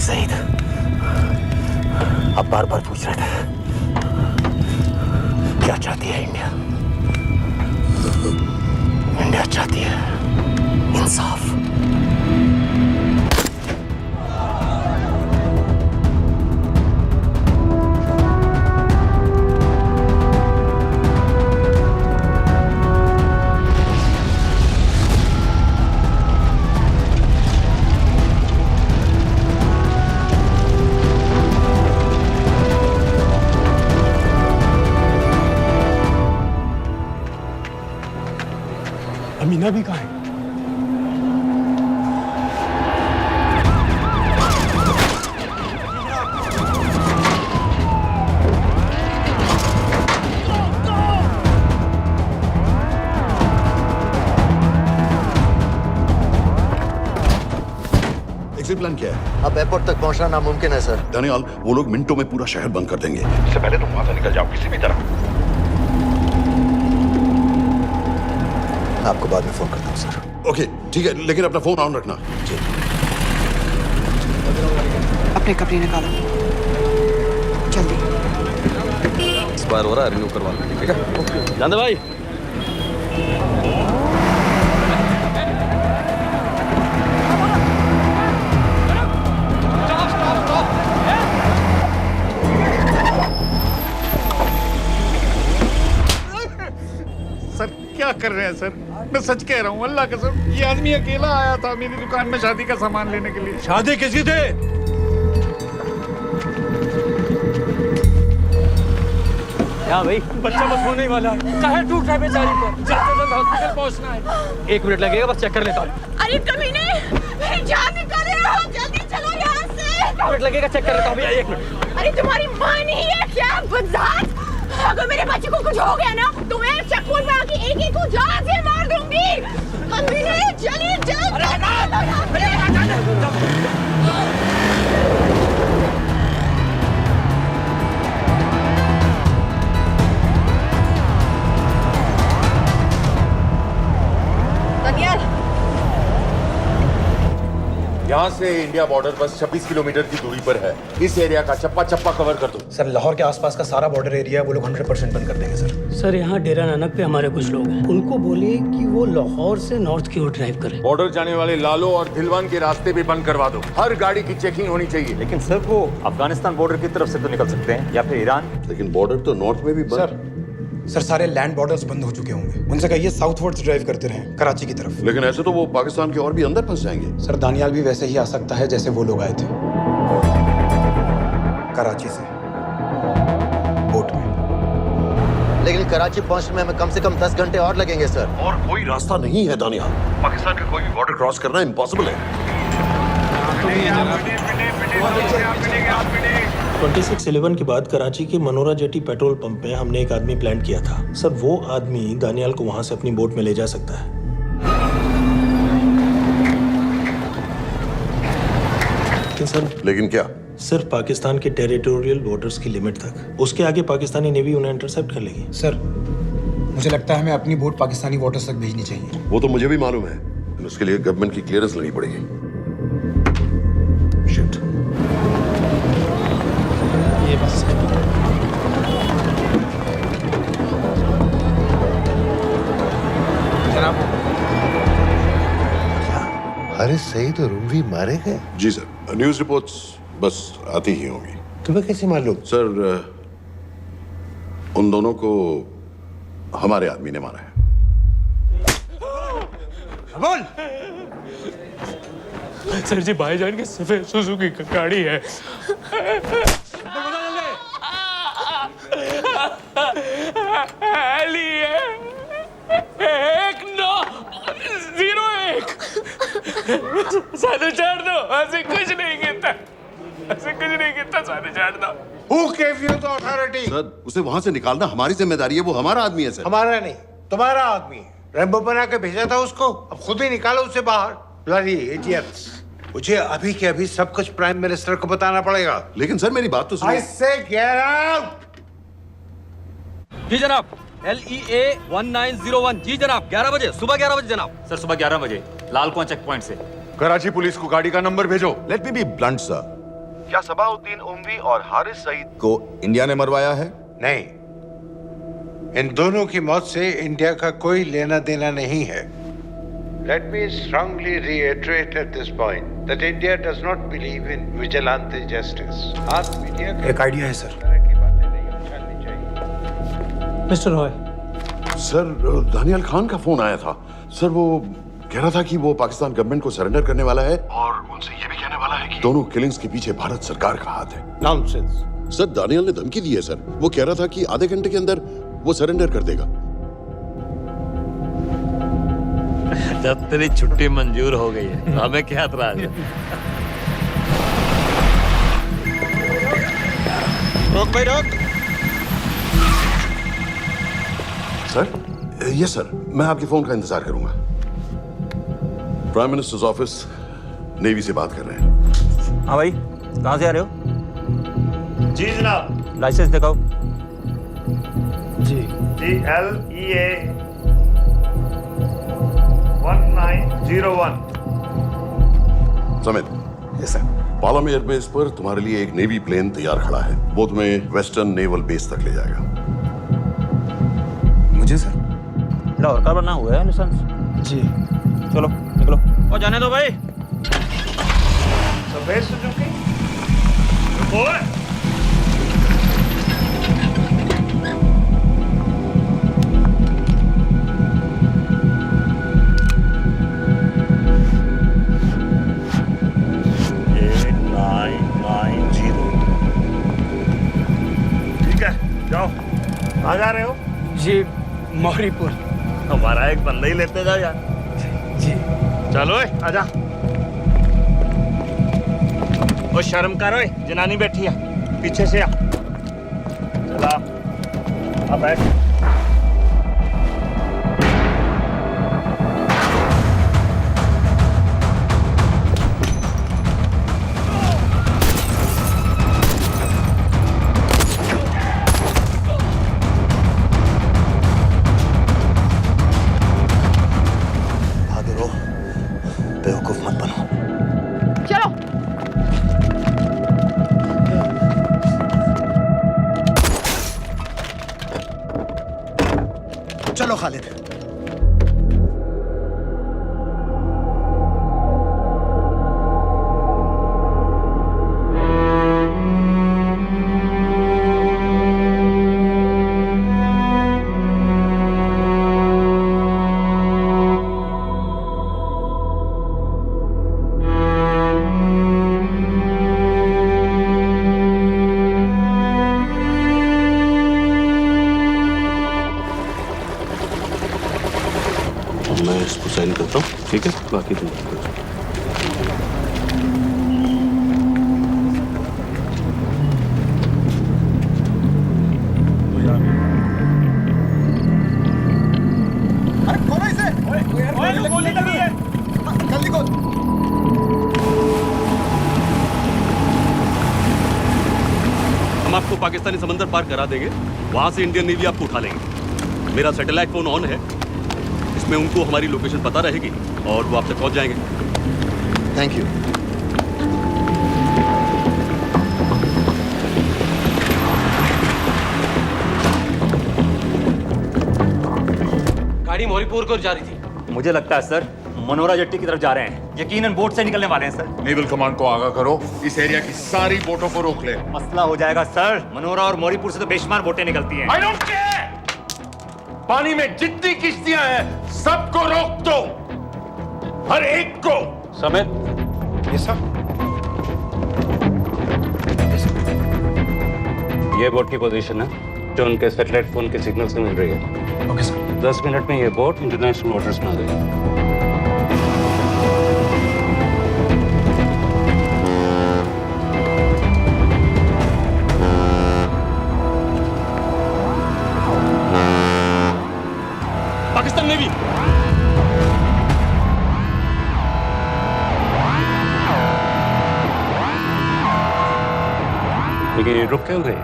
S3: सईद अब बार बार पूछ रहे थे क्या चाहती है इंडिया। इंडिया चाहती है इंसाफ। अब एयरपोर्ट तक पहुंचना नामुमकिन है सर।
S10: दानियाल, वो लोग मिनटों में पूरा शहर बंद कर देंगे। इससे पहले तुम वहां से निकल जाओ किसी भी तरह।
S3: मैं आपको बाद में फोन करता हूँ सर।
S10: ओके ठीक है, लेकिन अपना फोन ऑन रखना। जी।
S1: अपने कपड़े निकालो जल्दी।
S23: एक्सपायर हो रहा है, रिन्यू करवा लो, ठीक है? जान दे भाई।
S18: सर क्या कर रहे हैं सर? मैं सच कह रहा हूँ, अल्लाह कसम, ये आदमी अकेला आया था मेरी दुकान में शादी का सामान लेने के लिए।
S12: शादी किसकी थी?
S23: क्या भाई?
S12: बच्चा बस होने वाला है। काहे टूट रहा है बेचारी पर? जल्द से जल्द हॉस्पिटल पहुंचना है।
S23: 1 मिनट लगेगा, बस चेक कर लेता हूँ।
S9: अरे कमीने, मेरी जान निकाल रहे हो, जल्दी चलो यहाँ से।
S23: 1 मिनट लगेगा, चेक कर लेता हूँ भैया, 1 मिनट।
S9: अरे तुम्हारी माँ नहीं है क्या बदजात? अगर मेरे बच्चे को कुछ हो गया ना तो मैं चक्कू में आके एक को जान से मार दूंगी। कमीने चलिए जल्द।
S1: दानियाल,
S10: यहाँ से इंडिया बॉर्डर बस 26 किलोमीटर की दूरी पर है। इस एरिया का चप्पा चप्पा कवर कर दो।
S14: सर लाहौर के आसपास का सारा बॉर्डर एरिया वो लोग 100% बंद कर देंगे सर।
S13: सर यहाँ डेरा नानक पे हमारे कुछ लोग हैं, उनको बोलिए कि वो लाहौर से नॉर्थ की ओर ड्राइव करें।
S8: बॉर्डर जाने वाले लालो और दिलवान के रास्ते भी बंद करवा दो। हर गाड़ी की चेकिंग होनी चाहिए।
S5: लेकिन सर वो अफगानिस्तान बॉर्डर की तरफ से तो निकल सकते हैं, या फिर ईरान।
S10: लेकिन बॉर्डर तो नॉर्थ में भी बंद।
S14: सर सारे लैंड बॉर्डर्स बंद हो चुके होंगे, उनसे कहिए साउथवर्ड्स ड्राइव करते रहें कराची की तरफ।
S10: लेकिन ऐसे तो वो पाकिस्तान के और भी अंदर फंस जाएंगे।
S14: सर दानियाल भी वैसे ही आ सकता है जैसे वो लोग आए थे, कराची से बोट में।
S3: लेकिन कराची पहुंचने में हमें कम से कम 10 घंटे और लगेंगे सर।
S10: और कोई रास्ता नहीं है दानियाल। पाकिस्तान का कोई भी बॉर्डर क्रॉस करना इम्पॉसिबल है।
S12: 2611 के बाद कराची के मनोरा जेटी पेट्रोल पंप में हमने एक आदमी प्लान किया था सर। वो आदमी दानियाल को वहां से अपनी बोट में ले जा सकता है।
S10: लेकिन क्या?
S12: सिर्फ पाकिस्तान के टेरिटोरियल बॉर्डर्स की लिमिट तक। उसके आगे पाकिस्तानी नेवी उन्हें इंटरसेप्ट कर लेगी।
S14: सर मुझे लगता है हमें अपनी बोट पाकिस्तानी वाटर्स तक भेजनी चाहिए।
S10: वो तो मुझे भी मालूम है, लेकिन उसके लिए गवर्नमेंट की क्लियरेंस लेनी पड़ेगी। शिट।
S12: ये बस
S15: जनाब, हारिस सईद और रूवी मारे गए?
S10: जी सर, न्यूज़ रिपोर्ट्स बस आती ही होंगी।
S15: तुम्हें कैसे मालूम?
S10: सर उन दोनों को हमारे आदमी ने मारा है।
S12: बोल। सर जी भाईजान की सफेद सुजुकी की गाड़ी है। साधु छोड़ दो, ऐसे कुछ नहीं कहता, ऐसे कुछ नहीं कहता, साधु छोड़ दो।
S15: Who gave you the authority?
S10: Sir उसे वहां से निकालना हमारी जिम्मेदारी है, वो हमारा आदमी है सर।
S15: हमारा नहीं, तुम्हारा आदमी है। रेम्बो बना के भेजा था उसको, अब खुद ही निकालो उसे बाहर। Bloody idiots! मुझे अभी के अभी सब कुछ प्राइम मिनिस्टर को बताना पड़ेगा।
S10: लेकिन सर मेरी बात तो सुनिए।
S15: I say get out!
S23: जी जनाब, LEA 1901। जी जनाब, 11 बजे, सुबह 11 बजे जनाब।
S5: सर सुबह 11 बजे लालकुआं चेक पॉइंट से।
S8: कराची पुलिस को गाड़ी का नंबर भेजो।
S10: Let me be blunt sir.
S6: क्या सबाउद्दीन उमवी और हारिस सईद
S10: को इंडिया ने मरवाया है?
S15: नहीं, इन दोनों की मौत से इंडिया का कोई लेना देना नहीं है। Let me strongly reiterate at this point that India does not believe in vigilante justice. आप मीडिया
S14: एक आइडिया है sir.
S12: Mister Roy.
S10: Sir Daniyal Khan का फोन आया था सर। वो कह रहा था कि वो पाकिस्तान गवर्नमेंट को सरेंडर करने वाला है और उनसे ये भी कहने वाला है कि दोनों किलिंग्स के पीछे भारत सरकार का हाथ है।
S15: नॉनसेंस।
S10: सर दानियाल ने धमकी दी है सर। वो कह रहा था कि आधे घंटे के अंदर वो सरेंडर कर देगा।
S7: जब तेरी छुट्टी मंजूर हो गई है हमें क्या एतराज है?
S23: रोक भाई रोक।
S10: सर यस सर, मैं आपके फोन का इंतजार करूंगा। प्राइम मिनिस्टर्स ऑफिस नेवी से बात कर रहे हैं।
S5: हाँ भाई, कहाँ से आ रहे हो?
S11: जी जनाब।
S5: लाइसेंस दिखाओ।
S17: जी
S11: GLEA 1901।
S10: Samit. Yes sir. Palam airbase पर तुम्हारे लिए एक नेवी प्लेन तैयार खड़ा है। वो तुम्हें वेस्टर्न नेवल बेस तक ले जाएगा।
S14: मुझे सर?
S5: लाहौर का बना हुआ है लाइसेंस।
S17: जी
S5: चलो निकलो। और जाने दो भाई।
S11: सफेद सुजुकी। ओए जाओ। कहाँ जा रहे हो?
S17: जी मौरीपुर।
S11: हमारा एक बंदा ही लेते जाओ यार।
S17: जी
S11: चलो आजा। ओ शर्म कर, ओए जनानी बैठी है, पीछे से आ। चला अब बैठ।
S3: बेवकूफ मत बनो।
S1: चलो।
S3: चलो खालिद।
S10: मैं इसको साइन करता हूँ, ठीक है? बाकी तुम कर दो।
S11: अरे खोलो इसे। ओए गोली लगी है। जल्दी खोल।
S2: हम आपको पाकिस्तानी समंदर पार करा देंगे, वहां से इंडियन नेवी आपको उठा लेंगे। मेरा सैटेलाइट फोन ऑन है, इसमें उनको हमारी लोकेशन पता रहेगी और वो आप तक पहुंच जाएंगे।
S3: Thank you.
S7: गाड़ी मौरीपुर को जा रही थी।
S5: मुझे लगता है सर मनोरा जेट्टी की तरफ जा रहे हैं। यकीनन बोट से निकलने वाले हैं सर।
S8: नेवल कमांड को आगाह करो, इस एरिया की सारी बोटों को रोक ले।
S5: मसला हो जाएगा सर। मनोरा और मौरीपुर से तो बेशुमार बोटें निकलती हैं।
S8: I don't care! पानी में जितनी किश्तियां हैं सबको रोक दो, हर एक को।
S7: समित।
S14: ये सर।
S7: ये बोट की पोजीशन है जो उनके सैटेलाइट फोन के सिग्नल से मिल रही है।
S14: Okay sir.
S7: 10 मिनट में ये बोट इंटरनेशनल वाटर्स में आ गई।
S2: पाकिस्तान नेवी।
S7: लेकिन ये रुक क्यों गए?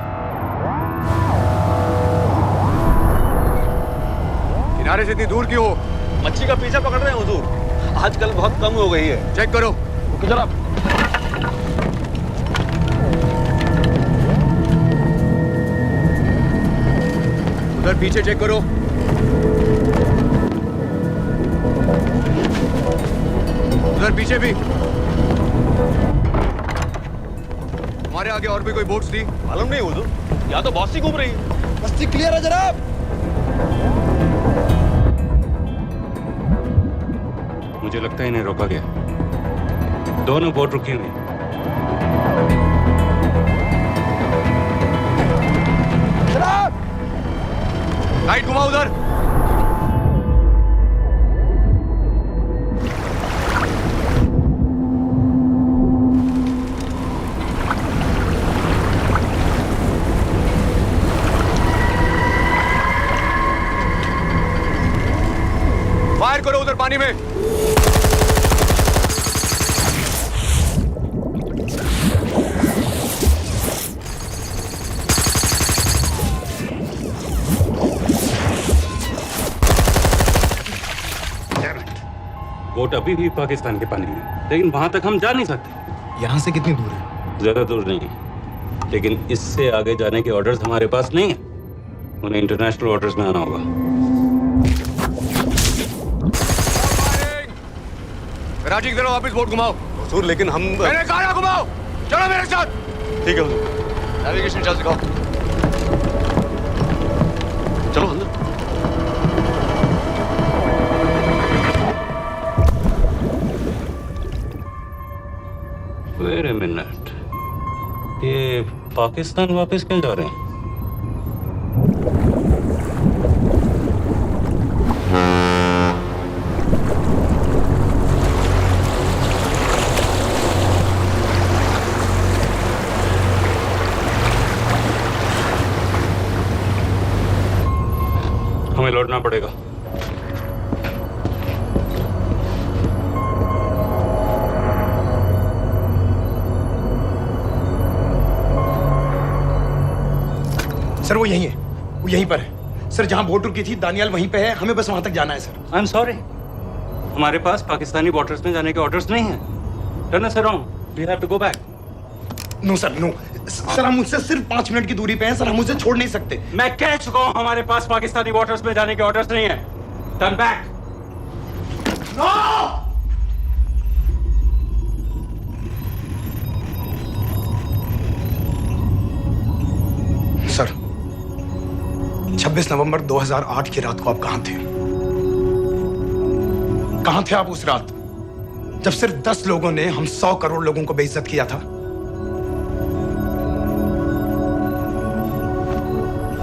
S8: किनारे से इतनी दूर क्यों हो?
S2: मच्छी का पीछा पकड़ रहे हैं हुजूर। आजकल बहुत कम हो गई है।
S8: चेक करो।
S2: जरा
S8: उधर पीछे चेक करो। उधर पीछे भी। हमारे आगे और भी कोई बोट्स थी?
S2: मालूम नहीं हुजूर, यहाँ तो बहुत सी घूम रही है।
S11: बस्ती क्लियर है जनाब।
S7: मुझे लगता है इन्हें रोका गया। दोनों बोट रुकी हुई।
S11: जनाब
S8: लाइट घुमा उधर। फायर करो उधर पानी में।
S19: बोट अभी भी पाकिस्तान के पानी में, लेकिन वहां तक हम जा नहीं सकते।
S14: यहाँ से कितनी दूर है?
S19: ज्यादा दूर नहीं है, लेकिन इससे आगे जाने के ऑर्डर्स हमारे पास नहीं है। उन्हें इंटरनेशनल ऑर्डर्स में आना होगा।
S2: कराची की तरफ वापस बोट घुमाओ। हुजूर लेकिन हम
S11: मैंने कहा ना घुमाओ, चलो मेरे साथ।
S2: ठीक है हुजूर।
S11: नेविगेशन चार्ज दिखाओ।
S2: चलो अंदर।
S19: वेट अ मिनट, ये पाकिस्तान वापस क्यों जा रहे हैं? हमें लौटना पड़ेगा।
S14: सर वो यहीं है, वो यहीं पर है। सर जहां बोट रुकी थी दानियाल वहीं पे है, हमें बस वहां तक जाना है सर।
S19: आई एम सॉरी, हमारे पास पाकिस्तानी बॉर्डर्स में जाने के ऑर्डर्स नहीं हैं। Turn us around, we have to go back.
S14: No sir, no sir, हम मुझसे सिर्फ 5 मिनट की दूरी पे हैं सर, हम उसे छोड़ नहीं सकते।
S19: मैं कह चुका हूं हमारे पास पाकिस्तानी बॉर्डर्स में जाने के ऑर्डर्स नहीं है। Turn back.
S14: नो! सर 26 नवंबर 2008 की रात को आप कहां थे? कहां थे आप उस रात जब सिर्फ 10 लोगों ने हम 100 करोड़ लोगों को बेइज्जत किया था?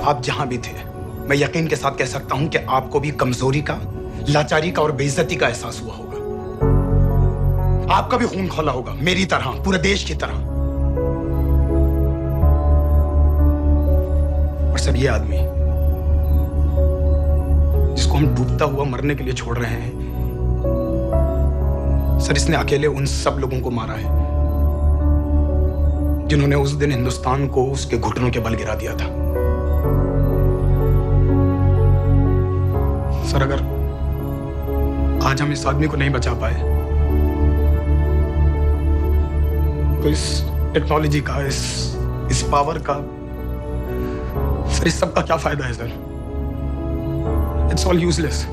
S14: आप जहां भी थे, मैं यकीन के साथ कह सकता हूं कि आपको भी कमजोरी का, लाचारी का और बेइज्जती का एहसास हुआ होगा। आपका भी खून खौला होगा, मेरी तरह, पूरे देश की तरह। और सब ये आदमी जिसको हम डूबता हुआ मरने के लिए छोड़ रहे हैं, सर इसने अकेले उन सब लोगों को मारा है जिन्होंने उस दिन हिंदुस्तान को उसके घुटनों के बल गिरा दिया था। सर अगर आज हम इस आदमी को नहीं बचा पाए तो इस टेक्नोलॉजी का, इस पावर का, सर इस सब का क्या फायदा है सर? It's all useless.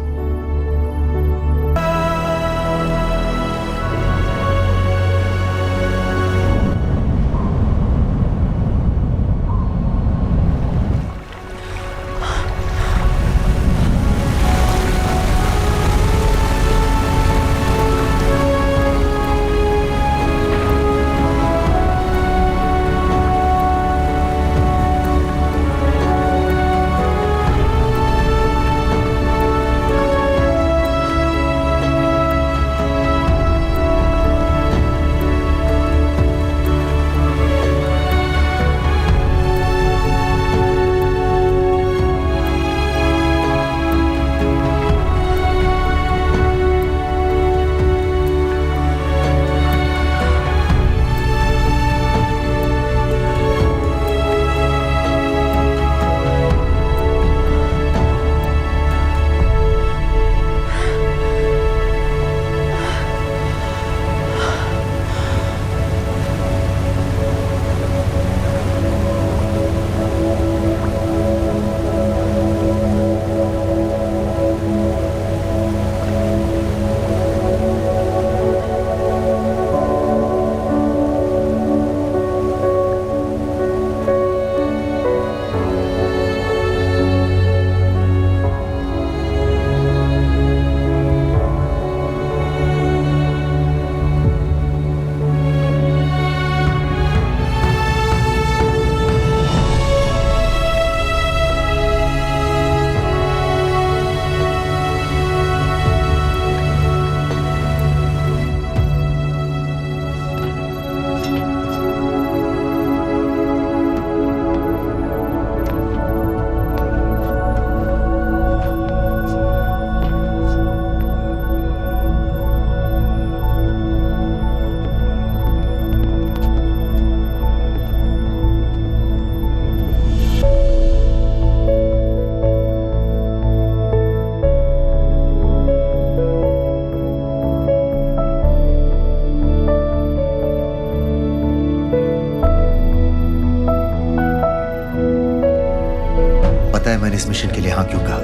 S3: मैंने इस मिशन के लिए हाँ क्यों कहा?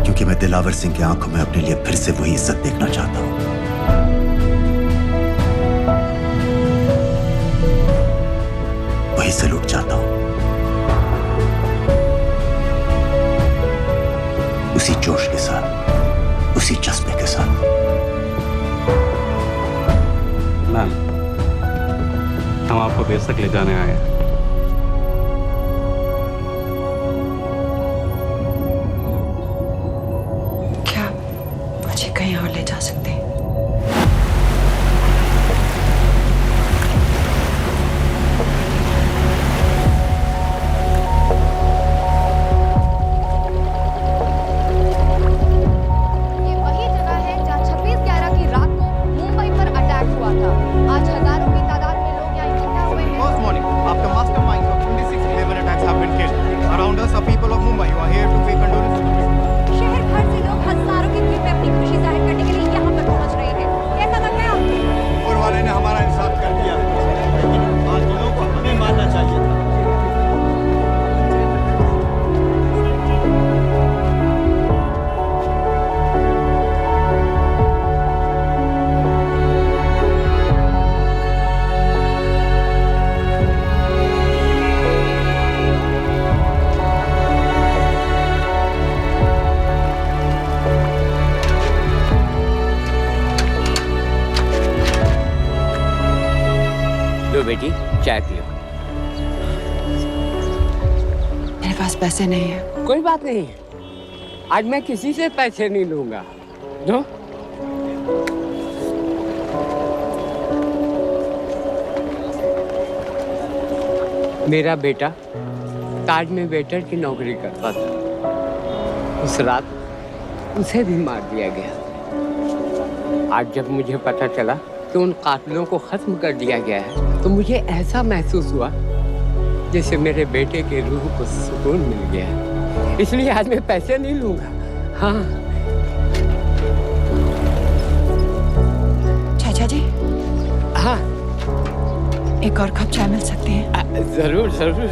S3: क्योंकि मैं दिलावर सिंह की आंखों में अपने लिए फिर से वही इज्जत देखना चाहता हूं, वही सैल्यूट चाहता हूं, उसी जोश के साथ, उसी जज्बे के साथ।
S19: मैम, हम आपको बेस तक ले जाने आए हैं।
S1: क्या मुझे कहीं और ले जा सकते हैं?
S4: ये वही जगह है जहाँ 26/11 की रात को मुंबई पर अटैक हुआ था। आज हजारों की तादाद में लोग यहाँ इकट्ठा हुए हैं।
S20: First morning, after masterminds of 26/11 attacks have been killed, around us are people of Mumbai who are here to pay condolences to the victims.
S4: शहर भर से लोग हजारों की भीड़ में अपनी खुशी जाहिर करने के लिए यहाँ पर पहुँच रहे हैं। कैसा लग रहा है आपको?
S20: ऊपर वाले ने हमारा इंसाफ कर दिया, लेकिन आज दिनों को हमें मानना चाहिए था।
S21: लो बेटी, चाय पियो।
S1: मेरे पास पैसे नहीं है।
S21: कोई बात नहीं, आज मैं किसी से पैसे नहीं लूंगा। दो। मेरा बेटा ताज में वेटर की नौकरी करता था। उस रात उसे भी मार दिया गया। आज जब मुझे पता चला कि उन कातिलों को खत्म कर दिया गया है, तो मुझे ऐसा महसूस हुआ जैसे मेरे बेटे के रूह को सुकून मिल गया है। इसलिए आज मैं पैसे नहीं लूंगा। हाँ
S1: चाचा जी।
S21: हाँ,
S1: एक और कप चाय मिल सकती है?
S21: जरूर जरूर।